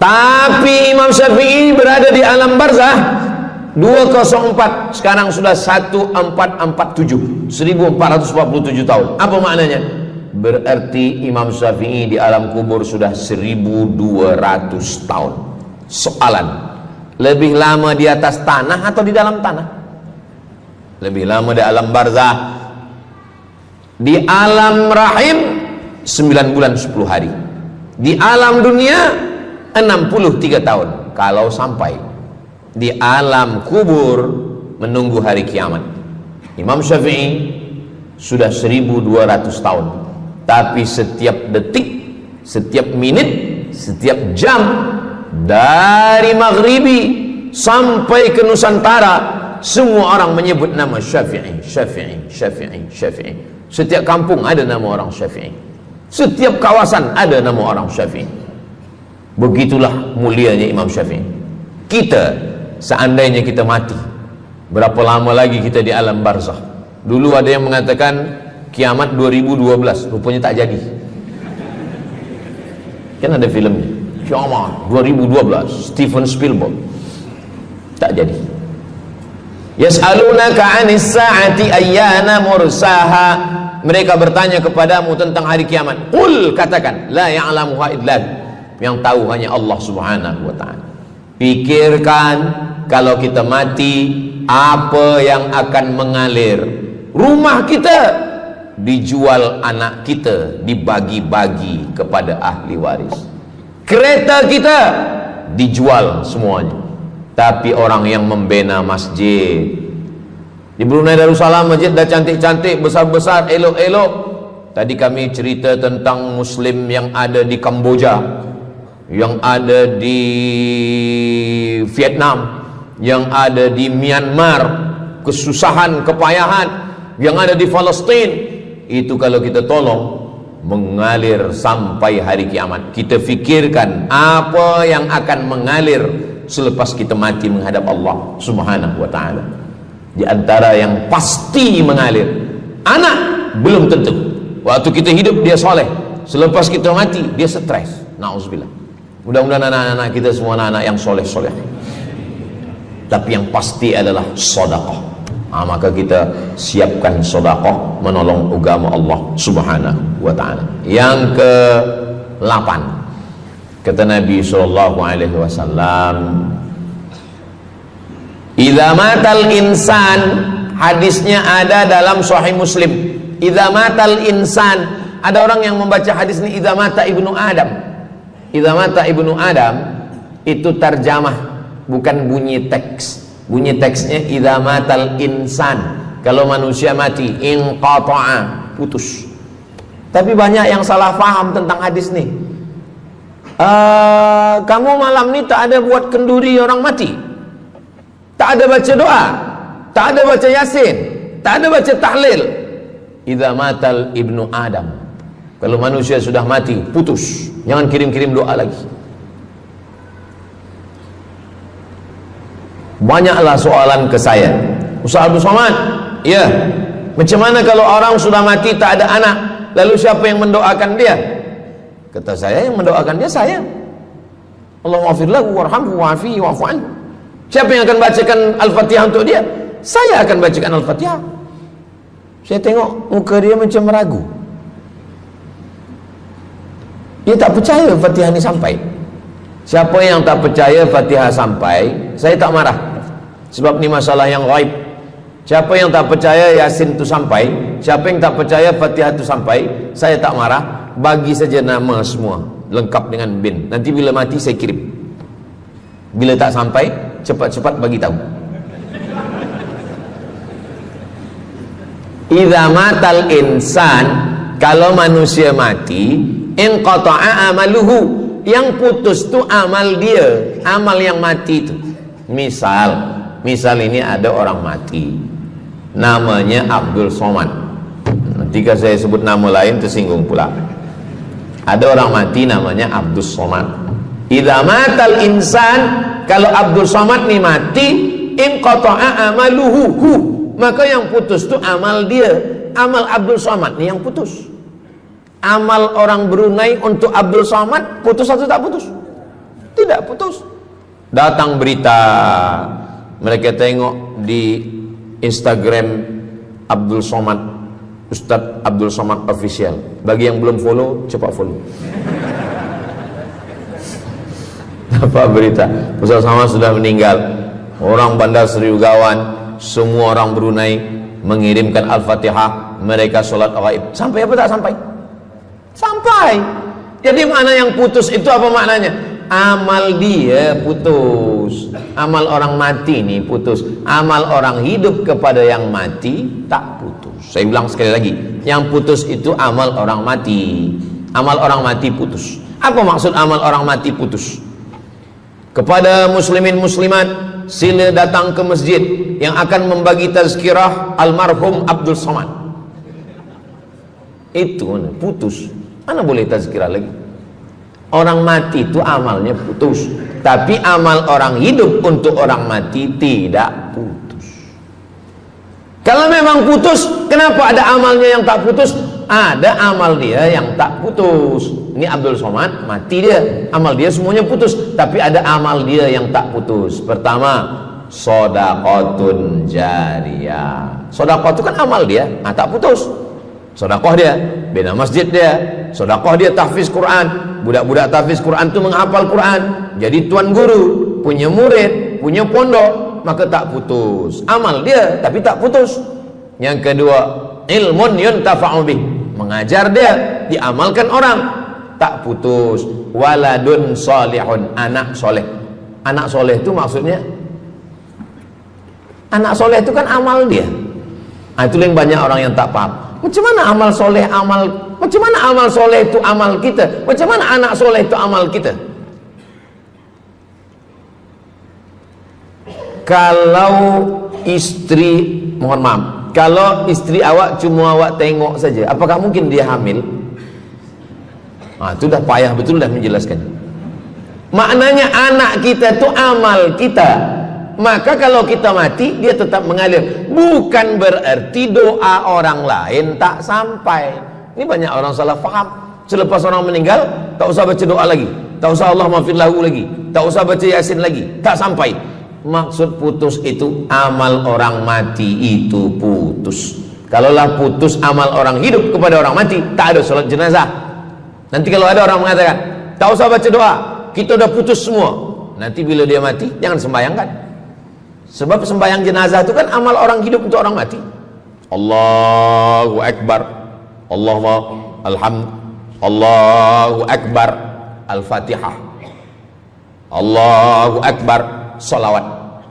Tapi Imam Syafi'i berada di alam barzah 204, sekarang sudah 1447, 1447 tahun. Apa maknanya? Berarti Imam Syafi'i di alam kubur sudah 1200 tahun. Soalan, lebih lama di atas tanah atau di dalam tanah? Lebih lama di alam barzah. Di alam rahim 9 bulan 10 hari. Di alam dunia 63 tahun. Kalau sampai di alam kubur menunggu hari kiamat. Imam Syafi'i sudah 1200 tahun. Tapi setiap detik, setiap menit, setiap jam, dari maghribi sampai ke Nusantara, semua orang menyebut nama Syafi'i, Syafi'i, Syafi'i, Syafi'i. Setiap kampung ada nama orang Syafi'i. Setiap kawasan ada nama orang Syafi'i. Begitulah mulianya Imam Syafi'i. Kita, seandainya kita mati, berapa lama lagi kita di alam barzakh? Dulu ada yang mengatakan kiamat 2012, rupanya tak jadi. Kan ada filmnya, kiamat 2012, Steven Spielberg. Tak jadi. Yas'alunaka 'anis sa'ati ayyana mursaha. Mereka bertanya kepadamu tentang hari kiamat. Qul, katakan, la ya'lamuha illa hu. Yang tahu hanya Allah Subhanahu wa ta'ala. Pikirkan, kalau kita mati, apa yang akan mengalir? Rumah kita dijual anak kita, dibagi-bagi kepada ahli waris. Kereta kita dijual semuanya. Tapi orang yang membina masjid di Brunei Darussalam, masjid dah cantik-cantik, besar-besar, elok-elok. Tadi kami cerita tentang Muslim yang ada di Kamboja, yang ada di Vietnam, yang ada di Myanmar, kesusahan, kepayahan, yang ada di Palestin. Itu kalau kita tolong, mengalir sampai hari kiamat. Kita fikirkan apa yang akan mengalir selepas kita mati menghadap Allah Subhanahu wa ta'ala. Di antara yang pasti mengalir, anak belum tentu. Waktu kita hidup dia soleh, selepas kita mati dia stres. Na'udzubillah. Mudah-mudahan anak-anak kita semua anak-anak yang soleh-soleh. Tapi yang pasti adalah sedekah. Maka kita siapkan sedekah menolong agama Allah Subhanahu wa ta'ala. Yang ke-8, kata Nabi SAW, idza matal insan, hadisnya ada dalam Sahih Muslim. Idza matal insan, ada orang yang membaca hadis ini idza mata ibnu Adam. Idza mata ibnu Adam itu tarjamah, bukan bunyi teks. Bunyi teksnya idza matal insan, kalau manusia mati, inqata'a, putus. Tapi banyak yang salah faham tentang hadis nih. Kamu malam ni tak ada buat kenduri orang mati, tak ada baca doa, tak ada baca yasin, tak ada baca tahlil. Idza matal ibnu Adam, kalau manusia sudah mati, putus. Jangan kirim-kirim doa lagi. Banyaklah soalan ke saya, Ustaz Abdul Somad, ya, macam mana kalau orang sudah mati tak ada anak, lalu siapa yang mendoakan dia? Kata saya, yang mendoakan dia saya. Allahumma ighfir lahu warhamhu wa'afihi wa'fu anhu. Siapa yang akan bacakan Al-Fatihah untuk dia? Saya akan bacakan Al-Fatihah. Saya tengok muka dia macam ragu. Dia tak percaya Fatihah ini sampai. Siapa yang tak percaya Fatihah sampai, saya tak marah. Sebab ni masalah yang ghaib. Siapa yang tak percaya Yasin itu sampai, siapa yang tak percaya Fatihah itu sampai, saya tak marah. Bagi saja nama semua, lengkap dengan bin. Nanti bila mati saya kirim. Bila tak sampai, cepat-cepat bagi tahu. Idza matal insan, kalau manusia mati, inqata'a amaluhu, yang putus tu amal dia, amal yang mati itu. Misal ini ada orang mati, namanya Abdul Somad. Ketika saya sebut nama lain tersinggung pula. Ada orang mati namanya Abdul Somad. Idza matal insan, kalau Abdul Somad ni mati, inqata'a amaluhu, maka yang putus tu amal dia. Amal Abdul Somad ni yang putus. Amal orang Brunei untuk Abdul Somad putus atau tak putus? Tidak putus. Datang berita, mereka tengok di Instagram Abdul Somad, Ustadz Abdul Somad Official. Bagi yang belum follow, cepat follow. Apa berita? Ustadz Somad sudah meninggal. Orang Bandar Seri Begawan, semua orang Brunei mengirimkan Al-Fatihah, mereka sholat ghaib. Sampai apa tak sampai? Sampai. Jadi mana yang putus itu apa maknanya? Amal dia putus. Amal orang mati ini putus. Amal orang hidup kepada yang mati tak putus. Saya bilang sekali lagi, yang putus itu amal orang mati. Amal orang mati putus. Apa maksud amal orang mati putus? Kepada muslimin muslimat, sila datang ke masjid yang akan membagi tazkirah almarhum Abdul Somad. Itu putus. Mana boleh tazkirah lagi? Orang mati itu amalnya putus, tapi amal orang hidup untuk orang mati tidak putus. Kalau memang putus, kenapa ada amalnya yang tak putus? Ada amal dia yang tak putus. Ini Abdul Somad mati dia, amal dia semuanya putus, tapi ada amal dia yang tak putus. Pertama, shadaqatun jariyah. Sedekah itu kan amal dia, tak putus. Sedekah dia bina masjid dia, sedekah dia tahfiz Quran. Budak-budak tahfiz Quran itu menghafal Quran, jadi tuan guru, punya murid, punya pondok, maka tak putus. Amal dia tapi tak putus. Yang kedua, ilmun yuntafa'u bih, mengajar dia, diamalkan orang, tak putus. Waladun solihun, anak soleh. Anak soleh itu maksudnya, anak soleh itu kan amal dia. Nah, itu yang banyak orang yang tak paham. Macam mana amal soleh, macam mana amal soleh itu amal kita? Macam mana anak soleh itu amal kita? Kalau istri, mohon maaf, kalau istri awak cuma awak tengok saja, apakah mungkin dia hamil? Nah, itu dah payah betul dah menjelaskan. Maknanya anak kita itu amal kita. Maka kalau kita mati, dia tetap mengalir. Bukan berarti doa orang lain tak sampai. Ini banyak orang salah faham. Selepas orang meninggal, tak usah baca doa lagi, tak usah Allah maafir lahu lagi, tak usah baca Yasin lagi, tak sampai. Maksud putus itu amal orang mati itu putus. Kalaulah putus amal orang hidup kepada orang mati, tak ada salat jenazah. Nanti kalau ada orang mengatakan tak usah baca doa, kita udah putus semua, nanti bila dia mati jangan sembahyangkan. Sebab sembahyang jenazah itu kan amal orang hidup untuk orang mati. Allahu Akbar, Allahu Akbar, Al-Fatihah, Allahu Akbar, salawat,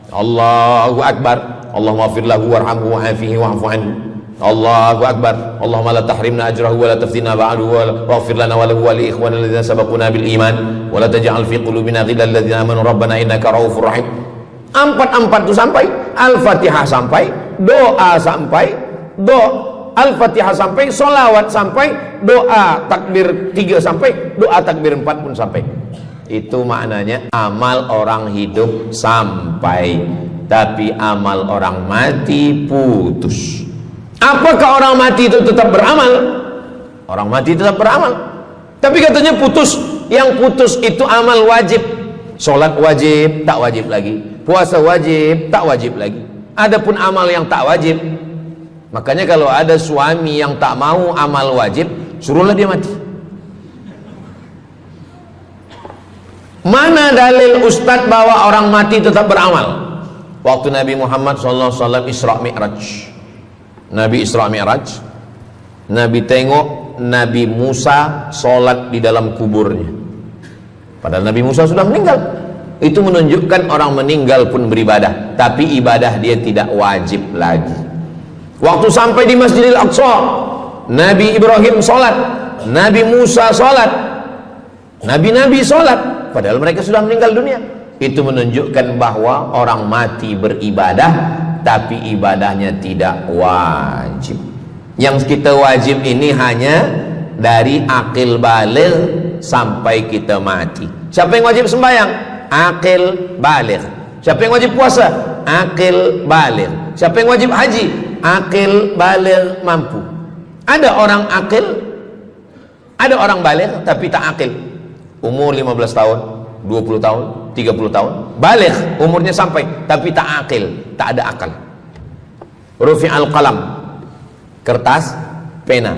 Allahu Akbar, Allahumma fir lahu warhamhu wa'afihi wa'fu anhu, Allahu Akbar, Allahumma la tahrimna ajrahu wa la taftina ba'dahu wa waghfir lana wa lahu wa li ikhwanina alladhina sabaquna bil iman wa la taj'al fi qulubina ghillan lil ladzina amanu rabbana innaka ra'ufur rahim. Empat itu sampai, Al-Fatihah sampai, doa sampai, Al-Fatihah sampai, solawat sampai, doa takbir 3 sampai, doa takbir 4 pun sampai. Itu maknanya amal orang hidup sampai, tapi amal orang mati putus. Apakah orang mati itu tetap beramal? Orang mati tetap beramal, tapi katanya putus. Yang putus itu amal wajib. Sholat wajib, tak wajib lagi. Puasa wajib, tak wajib lagi. Adapun amal yang tak wajib, makanya kalau ada suami yang tak mau amal wajib, suruhlah dia mati. Mana dalil ustadz bahwa orang mati tetap beramal? Waktu Nabi Muhammad SAW Isra Mi'raj, Nabi Isra Mi'raj, Nabi tengok Nabi Musa sholat di dalam kuburnya. Padahal Nabi Musa sudah meninggal. Itu menunjukkan orang meninggal pun beribadah, tapi ibadah dia tidak wajib lagi. Waktu sampai di Masjidil Aqsa, Nabi Ibrahim sholat, Nabi Musa sholat, Nabi-Nabi sholat, padahal mereka sudah meninggal dunia. Itu menunjukkan bahwa orang mati beribadah, tapi ibadahnya tidak wajib. Yang kita wajib ini hanya dari akil baligh sampai kita mati. Siapa yang wajib sembahyang? Akil baligh. Siapa yang wajib puasa? Akil baligh. Siapa yang wajib haji? Akil baligh mampu. Ada orang akil, ada orang baligh tapi tak akil. Umur 15 tahun, 20 tahun, 30 tahun, baligh umurnya sampai tapi tak akil, tak ada akal. Rufi'al qalam, kertas, pena.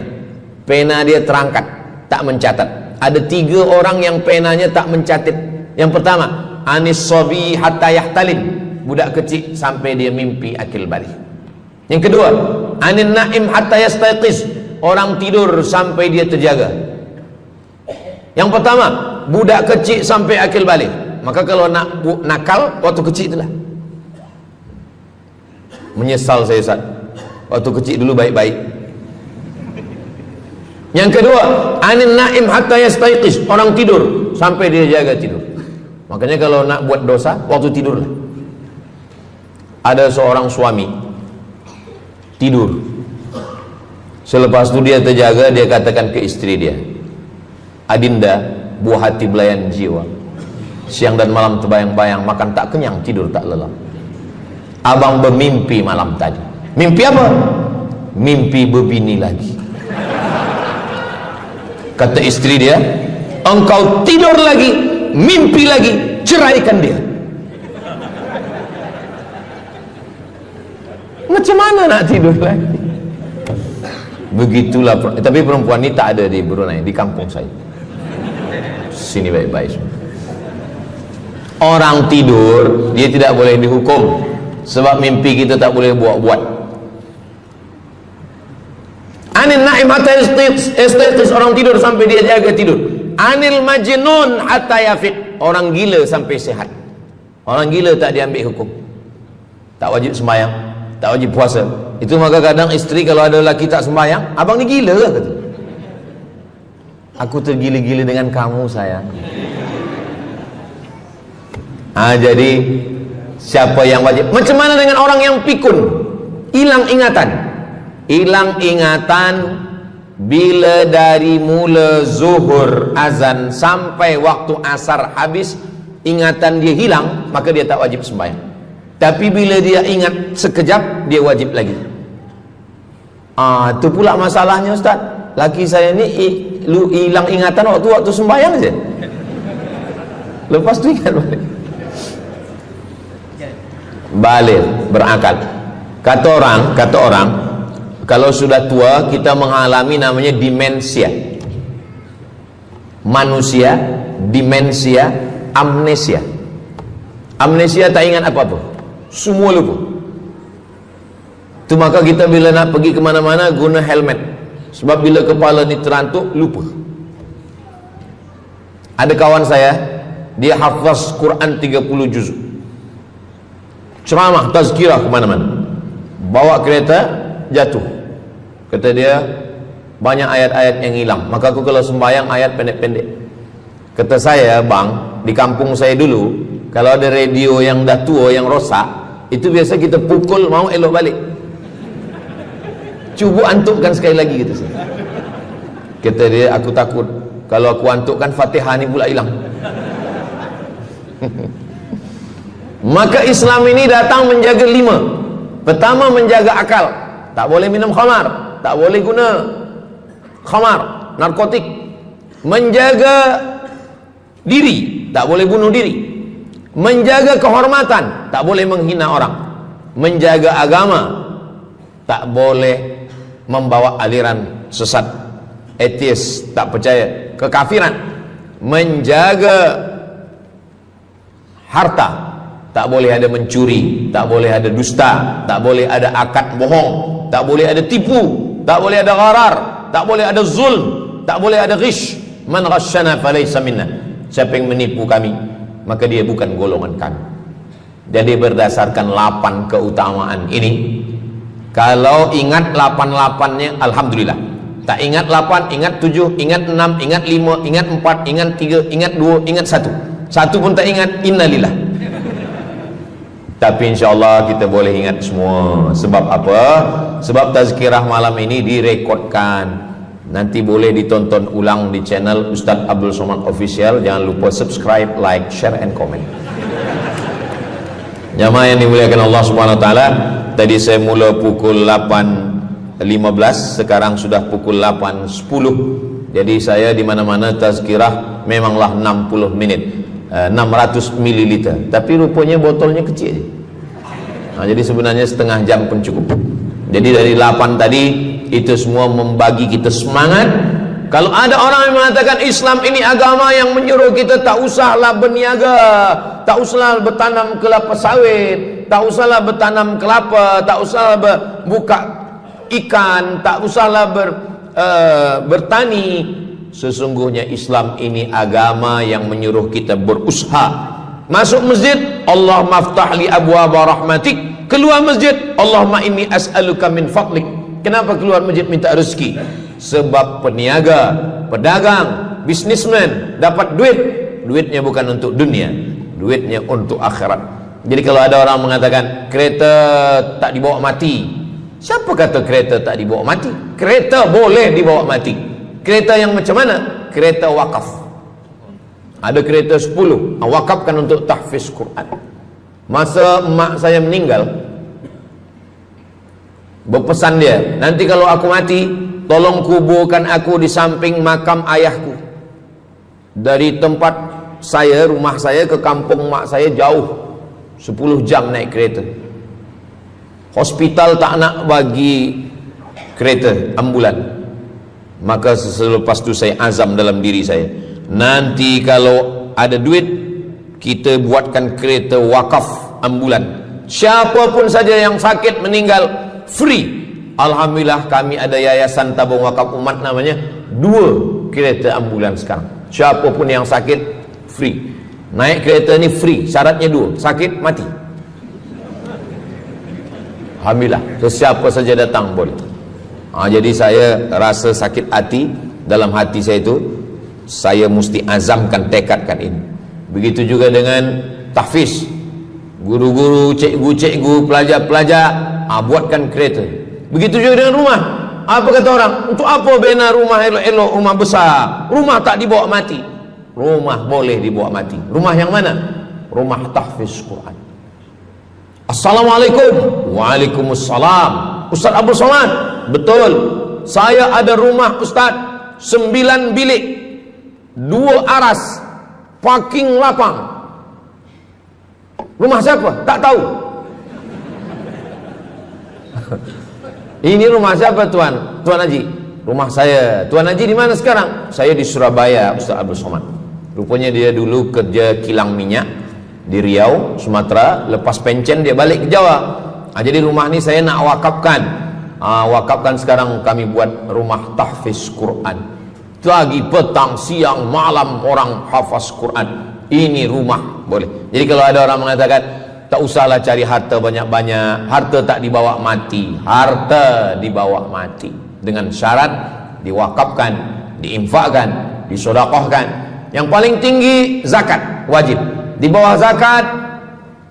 Pena dia terangkat, tak mencatat. Ada 3 orang yang penanya tak mencatat. Yang pertama, anis sobi hatta yahtalim, budak kecil sampai dia mimpi akil balik. Yang kedua, anin naim hatta yastayqiz, orang tidur sampai dia terjaga. Yang pertama, budak kecil sampai akil balik. Maka kalau nak nakal waktu kecil itulah. Menyesal saya Ustaz, waktu kecil dulu baik-baik. Yang kedua, anin naim hatta yastayqiz, orang tidur sampai dia jaga tidur. Makanya kalau nak buat dosa waktu tidurlah. Ada seorang suami tidur, selepas itu dia terjaga, dia katakan ke istri dia, Adinda, buah hati belayan jiwa, siang dan malam terbayang-bayang, makan tak kenyang, tidur tak lelap. Abang bermimpi malam tadi. Mimpi apa? Mimpi berbini lagi. Kata istri dia, engkau tidur lagi, mimpi lagi, ceraikan dia. Macam mana nak tidur lagi? Begitulah. Tapi perempuan ini tak ada di Brunei, di kampung saya. Sini baik-baik. Orang tidur, dia tidak boleh dihukum, sebab mimpi kita tak boleh buat-buat. Anin naim hatta yastayqis, orang tidur sampai dia jaga tidur. Anil majnun hatta yafiq, orang gila sampai sehat. Orang gila tak diambil hukum, tak wajib sembahyang, tak wajib puasa. Itu maka kadang isteri kalau ada lelaki tak sembahyang, abang ni gila ke? Kata, aku tergila-gila dengan kamu sayang. Jadi siapa yang wajib? Macam mana dengan orang yang pikun, hilang ingatan? Hilang ingatan bila dari mula zuhur azan sampai waktu asar habis, ingatan dia hilang, maka dia tak wajib sembahyang. Tapi bila dia ingat sekejap, dia wajib lagi. Itu pula masalahnya Ustaz. Laki saya ni hilang ingatan waktu sembahyang saja. Lepas tu ingat balik berakal. Kata orang kalau sudah tua kita mengalami namanya demensia. Manusia demensia, amnesia. Amnesia tak ingat apa-apa, semua lupa. Itu maka kita bila nak pergi ke mana-mana guna helmet, sebab bila kepala ni terantuk lupa. Ada kawan saya, dia hafaz Quran 30 juz, ceramah tazkirah ke mana-mana, bawa kereta jatuh. Kata dia banyak ayat-ayat yang hilang, maka aku kalau sembahyang ayat pendek-pendek. Kata saya, bang, di kampung saya dulu kalau ada radio yang dah tua yang rosak, itu biasa kita pukul mau elok balik. Cuba antukkan sekali lagi, kata saya. Kata dia, aku takut kalau aku antukkan Fatihah ni pula hilang. Maka Islam ini datang menjaga 5. Pertama, menjaga akal. Tak boleh minum khamar, tak boleh guna khamar, narkotik. Menjaga diri, tak boleh bunuh diri. Menjaga kehormatan, tak boleh menghina orang. Menjaga agama, tak boleh membawa aliran sesat, ateis, tak percaya, kekafiran. Menjaga harta, tak boleh ada mencuri, tak boleh ada dusta, tak boleh ada akad bohong, tak boleh ada tipu, tak boleh ada gharar, tak boleh ada zulm, tak boleh ada ghish. Man ghasyana falaysa minna, siapa yang menipu kami maka dia bukan golongan kami. Jadi berdasarkan 8 keutamaan ini, kalau ingat 8-8-nya alhamdulillah. Tak ingat 8, ingat 7, ingat 6, ingat 5, ingat 4, ingat 3, ingat 2, ingat 1. Satu pun tak ingat, innalillah. Tapi insyaAllah kita boleh ingat semua. Sebab apa? Sebab tazkirah malam ini direkodkan. Nanti boleh ditonton ulang di channel Ustaz Abdul Somad Official. Jangan lupa subscribe, like, share, and comment. Jamaah yang dimuliakan Allah Subhanahu Wa Taala, tadi saya mula pukul 8.15, sekarang sudah pukul 8.10. Jadi saya di mana-mana tazkirah memanglah 60 menit, 600 ml. Tapi rupanya botolnya kecil. Jadi sebenarnya setengah jam pun cukup. Jadi dari 8 tadi itu semua membagi kita semangat. Kalau ada orang yang mengatakan Islam ini agama yang menyuruh kita tak usahlah berniaga, tak usahlah bertanam kelapa sawit, tak usahlah bertanam kelapa, tak usahlah buka ikan, tak usahlah bertani. Sesungguhnya Islam ini agama yang menyuruh kita berusaha. Masuk masjid, Allah maftah li abwaba rahmatik. Keluar masjid, Allahumma inni as'aluka min fadlik. Kenapa keluar masjid minta rezeki? Sebab peniaga, pedagang, bisnismen dapat duit. Duitnya bukan untuk dunia, duitnya untuk akhirat. Jadi kalau ada orang mengatakan kereta tak dibawa mati, siapa kata kereta tak dibawa mati? Kereta boleh dibawa mati. Kereta yang macam mana? Kereta wakaf. Ada kereta 10, wakafkan untuk tahfiz Quran. Masa emak saya meninggal, berpesan dia, nanti kalau aku mati, tolong kuburkan aku di samping makam ayahku. Dari tempat saya, rumah saya ke kampung mak saya jauh, 10 jam naik kereta. Hospital tak nak bagi kereta ambulan. Maka selepas itu saya azam dalam diri saya, nanti kalau ada duit, kita buatkan kereta wakaf ambulan. Siapapun saja yang sakit meninggal, free, Alhamdulillah kami ada yayasan tabung wakaf umat namanya, 2 kereta ambulans sekarang. Siapapun yang sakit free. Naik kereta ni free, syaratnya 2, sakit mati. Alhamdulillah, sesiapa saja datang boleh. Jadi saya rasa sakit hati, dalam hati saya itu saya mesti azamkan, tekadkan ini. Begitu juga dengan tahfiz, guru-guru, cikgu-cikgu, pelajar-pelajar, buatkan kereta. Begitu juga dengan rumah. Apa kata orang? Untuk apa bina rumah elok-elok, rumah besar? Rumah tak dibawa mati. Rumah boleh dibawa mati. Rumah yang mana? Rumah tahfiz Quran. Assalamualaikum. Waalaikumsalam. Ustaz Abdul Somad, betul, saya ada rumah Ustaz, 9 bilik, 2 aras, parking lapang. Rumah siapa? Tak tahu. Ini rumah siapa Tuan? Tuan Haji. Rumah saya. Tuan Haji di mana sekarang? Saya di Surabaya, Ustaz Abdul Somad. Rupanya dia dulu kerja kilang minyak di Riau, Sumatera. Lepas pencen dia balik ke Jawa. Jadi rumah ni saya nak wakafkan. Wakafkan sekarang kami buat rumah tahfiz Quran. Pagi, petang, siang, malam orang hafaz Quran. Ini rumah boleh. Jadi kalau ada orang mengatakan tak usahlah cari harta banyak-banyak, harta tak dibawa mati. Harta dibawa mati dengan syarat diwakafkan, diinfakkan, disedekahkan. Yang paling tinggi zakat wajib. Di bawah zakat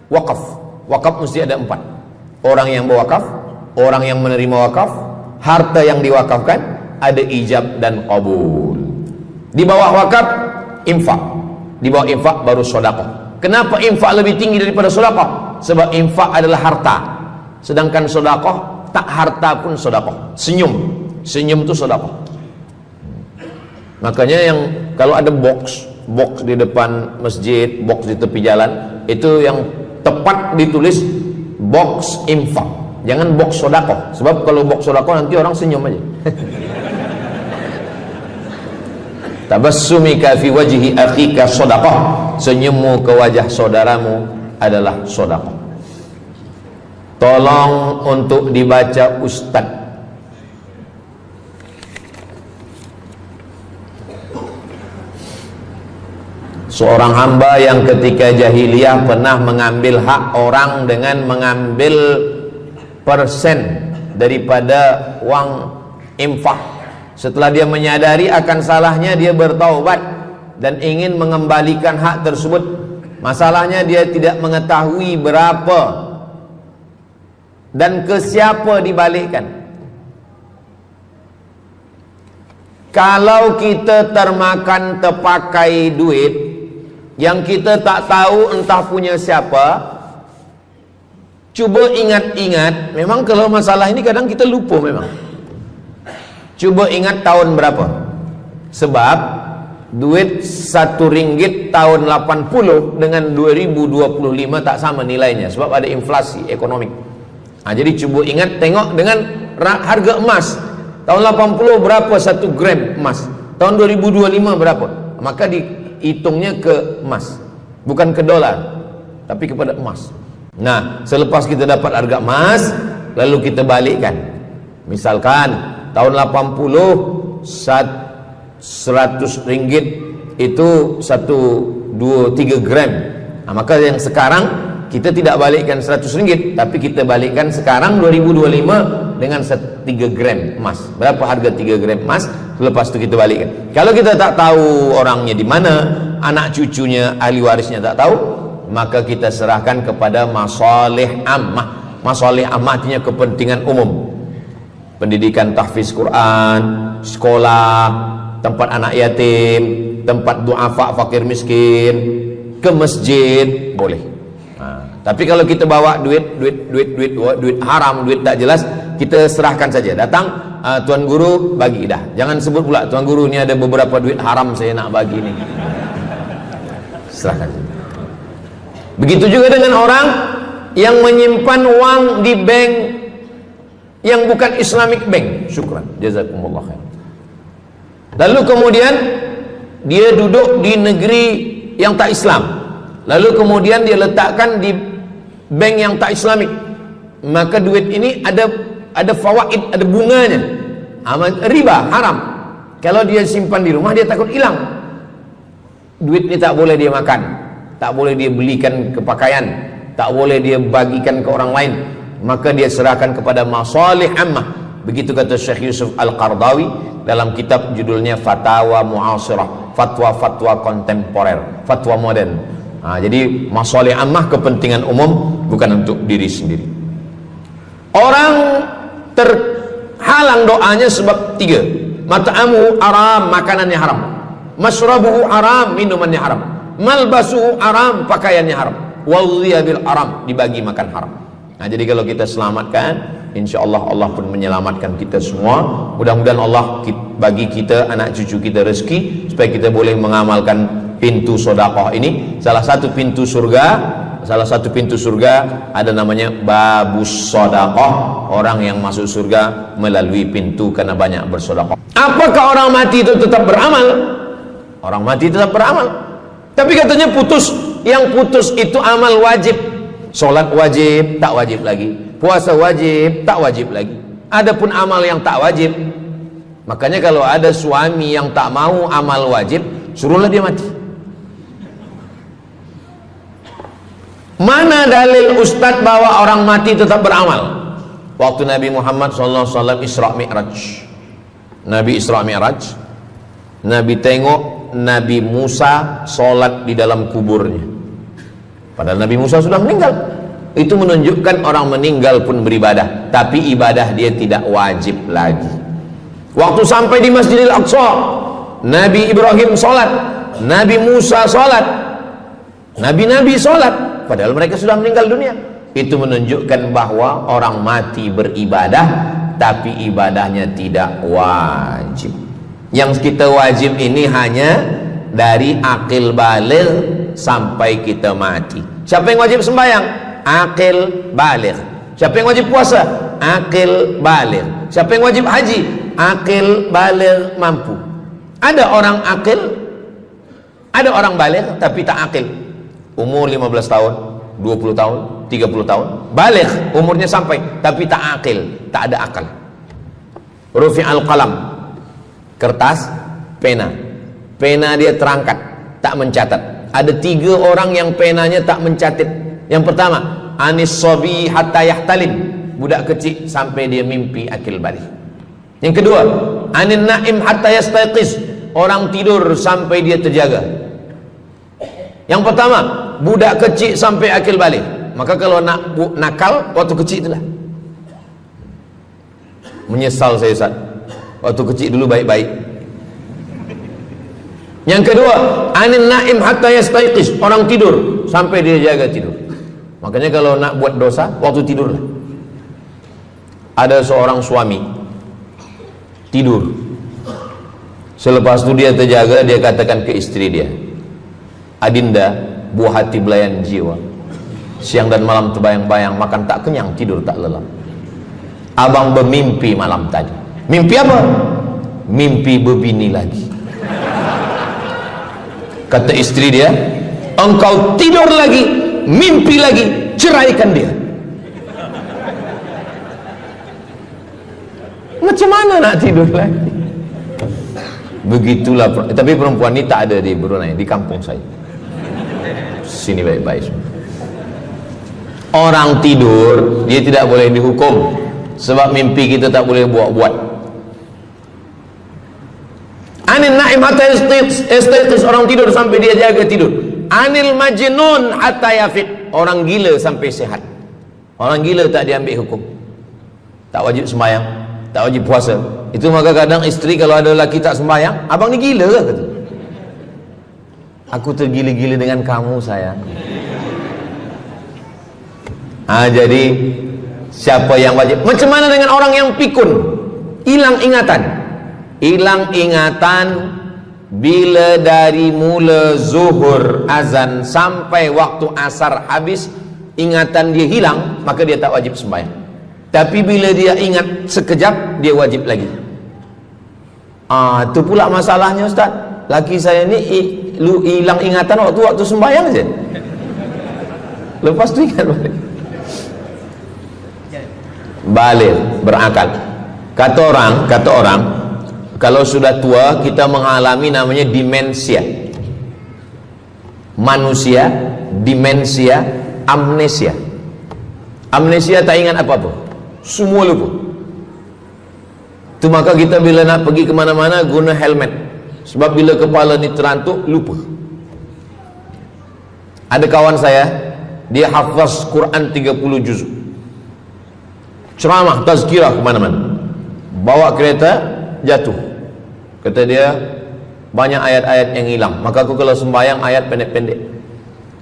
wakaf. Wakaf mesti ada 4. Orang yang berwakaf, orang yang menerima wakaf, harta yang diwakafkan, ada ijab dan qabul. Di bawah wakaf infak. Di bawah infak baru sedekah. Kenapa infak lebih tinggi daripada sedekah? Sebab infak adalah harta, sedangkan sedekah tak harta pun sedekah. Senyum itu sedekah. Makanya yang kalau ada box di depan masjid, box di tepi jalan, itu yang tepat ditulis box infak, jangan box sedekah. Sebab kalau box sedekah nanti orang senyum aja. Tabassumika fi wajhi akhika sedekah. Senyummu ke wajah saudaramu adalah sedekah. Tolong untuk dibaca Ustaz. Seorang hamba yang ketika jahiliyah pernah mengambil hak orang dengan mengambil persen daripada uang infak. Setelah dia menyadari akan salahnya, dia bertaubat dan ingin mengembalikan hak tersebut. Masalahnya dia tidak mengetahui berapa dan ke siapa dibalikkan. Kalau kita termakan terpakai duit yang kita tak tahu entah punya siapa, cuba ingat-ingat. Memang kalau masalah ini kadang kita lupa memang. Coba ingat tahun berapa. Sebab duit RM1 tahun 80 dengan 2025 tak sama nilainya, sebab ada inflasi ekonomi. Jadi coba ingat, tengok dengan harga emas. Tahun 80 berapa 1 gram emas? Tahun 2025 berapa? Maka dihitungnya ke emas, bukan ke dolar, tapi kepada emas. Nah, selepas kita dapat harga emas, lalu kita balikkan. Misalkan tahun 80 100 ringgit itu 1, 2, 3 gram. Maka yang sekarang kita tidak balikkan 100 ringgit, tapi kita balikkan sekarang 2025 dengan 3 gram emas. Berapa harga 3 gram emas? Lepas itu kita balikkan. Kalau kita tak tahu orangnya di mana, anak cucunya, ahli warisnya tak tahu, maka kita serahkan kepada masalih ammah. Masalih ammah artinya kepentingan umum. Pendidikan tahfiz Quran, sekolah, tempat anak yatim, tempat duafa fakir miskin, ke masjid, boleh. Tapi kalau kita bawa duit haram, duit tak jelas, kita serahkan saja. Datang, Tuan Guru bagi dah. Jangan sebut pula, Tuan Guru ni ada beberapa duit haram saya nak bagi ni. Serahkan. Begitu juga dengan orang yang menyimpan uang di bank yang bukan Islamic bank. Syukran, jazakumullah khair. Lalu kemudian dia duduk di negeri yang tak Islam, lalu kemudian dia letakkan di bank yang tak Islamik. Maka duit ini ada ada fawaid, ada bunganya. Riba haram. Kalau dia simpan di rumah dia takut hilang. Duit ini tak boleh dia makan, tak boleh dia belikan ke pakaian, tak boleh dia bagikan ke orang lain, maka dia serahkan kepada masalih ammah. Begitu kata Syekh Yusuf Al-Qardawi dalam kitab judulnya Fatawa Mu'asirah, fatwa-fatwa kontemporer, fatwa modern. Jadi masalih ammah, kepentingan umum, bukan untuk diri sendiri. Orang terhalang doanya sebab 3. Mat'amuhu haram, makanannya haram. Masyrabuhu haram, minumannya haram. Malbasuhu haram, pakaiannya haram. Wadhiya bil haram, dibagi makan haram. Jadi kalau kita selamatkan, insyaallah Allah pun menyelamatkan kita semua. Mudah-mudahan Allah bagi kita, anak cucu kita rezeki supaya kita boleh mengamalkan pintu sedekah ini. Salah satu pintu surga ada namanya babus sedekah. Orang yang masuk surga melalui pintu karena banyak bersedekah. Apakah orang mati itu tetap beramal? Orang mati tetap beramal, tapi katanya putus. Yang putus itu amal wajib. Sholat wajib, tak wajib lagi. Puasa wajib, tak wajib lagi. Adapun amal yang tak wajib, makanya kalau ada suami yang tak mau amal wajib, suruhlah dia mati. Mana dalil Ustadz bahwa orang mati tetap beramal? Waktu Nabi Muhammad SAW Isra Mi'raj, Nabi Isra Mi'raj, Nabi tengok Nabi Musa sholat di dalam kuburnya, padahal Nabi Musa sudah meninggal. Itu menunjukkan orang meninggal pun beribadah, tapi ibadah dia tidak wajib lagi. Waktu sampai di Masjidil Aqsa, Nabi Ibrahim sholat, Nabi Musa sholat, Nabi-Nabi sholat, padahal mereka sudah meninggal dunia. Itu menunjukkan bahwa orang mati beribadah, tapi ibadahnya tidak wajib. Yang kita wajib ini hanya dari akil baligh sampai kita mati. Siapa yang wajib sembahyang? Akil baligh. Siapa yang wajib puasa? Akil baligh. Siapa yang wajib haji? Akil baligh mampu. Ada orang akil, ada orang baligh tapi tak akil. Umur 15 tahun, 20 tahun, 30 tahun, baligh, umurnya sampai, tapi tak akil, tak ada akal. Rufi'al qalam, kertas, pena dia terangkat, tak mencatat. Ada 3 orang yang penanya tak mencatat. Yang pertama, anis sobi hatta yahtalim, budak kecil sampai dia mimpi akil balik. Yang kedua, anin naim hatta yastayqiz, orang tidur sampai dia terjaga. Yang pertama, budak kecil sampai akil balik. Maka kalau nak nakal waktu kecil itulah. Menyesal saya Ustaz, waktu kecil dulu baik-baik. Yang kedua, anin naim hatta yastayqiz, orang tidur sampai dia jaga tidur. Makanya kalau nak buat dosa waktu tidurlah. Ada seorang suami tidur, selepas itu dia terjaga, dia katakan ke istri dia, Adinda, buah hati belayan jiwa, siang dan malam terbayang-bayang, makan tak kenyang, tidur tak lelap. Abang bermimpi malam tadi. Mimpi apa? Mimpi berbini lagi. Kata istri dia, engkau tidur lagi, mimpi lagi, ceraikan dia. Macam mana nak tidur lagi? Begitulah. Tapi perempuan ini tak ada di Brunei, di kampung saya. Sini baik-baik. Orang tidur dia tidak boleh dihukum, sebab mimpi kita tak boleh buat-buat. Anil naim hatta yastayqiz, orang tidur sampai dia jaga tidur. Anil majnun hatta yafiq, orang gila sampai sehat. Orang gila tak diambil hukum, tak wajib sembahyang, tak wajib puasa. Itu maka kadang isteri kalau ada lelaki tak sembahyang, abang ni gila ke? Kata, aku tergila-gila dengan kamu sayang. Jadi siapa yang wajib? Macam mana dengan orang yang pikun, hilang ingatan? Hilang ingatan bila dari mula zuhur azan sampai waktu asar habis, ingatan dia hilang, maka dia tak wajib sembahyang. Tapi bila dia ingat sekejap, dia wajib lagi. Itu pula masalahnya Ustaz. Laki saya ni hilang ingatan waktu sembahyang je, lepas tu ingat balik. baligh, berakal. Kata orang, kalau sudah tua kita mengalami namanya demensia. Manusia, demensia, amnesia. Amnesia tak ingat apa-apa, semua lupa. Itu maka kita bila nak pergi kemana-mana guna helmet, sebab bila kepala ni terantuk lupa. Ada kawan saya, dia hafaz Quran 30 juz, ceramah tazkirah kemana-mana, bawa kereta jatuh. Kata dia banyak ayat-ayat yang hilang, maka aku kalau sembahyang ayat pendek-pendek.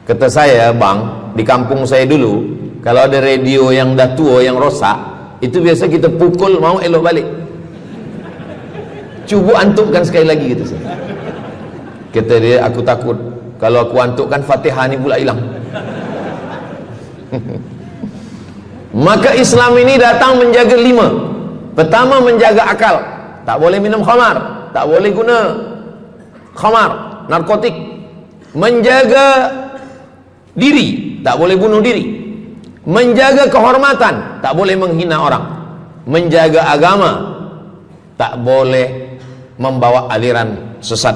Kata saya, bang, di kampung saya dulu kalau ada radio yang dah tua yang rosak, itu biasa kita pukul mau elok balik. Cuba antukkan sekali lagi, gitu. Kata dia, aku takut kalau aku antukkan Fatihah ni pula hilang. Maka Islam ini datang menjaga 5. Pertama, menjaga akal. Tak boleh minum khamar, tak boleh guna khamar, narkotik. Menjaga diri, tak boleh bunuh diri. Menjaga kehormatan, tak boleh menghina orang. Menjaga agama, tak boleh membawa aliran sesat,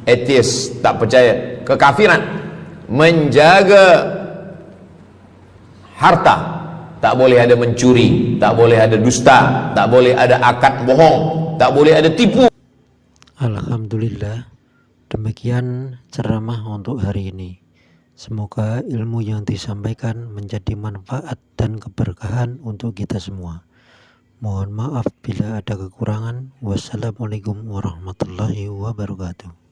ateis, tak percaya, kekafiran. Menjaga harta, tak boleh ada mencuri, tak boleh ada dusta, tak boleh ada akad bohong, tak boleh ada tipu. Alhamdulillah, demikian ceramah untuk hari ini. Semoga ilmu yang disampaikan menjadi manfaat dan keberkahan untuk kita semua. Mohon maaf bila ada kekurangan. Wassalamualaikum warahmatullahi wabarakatuh.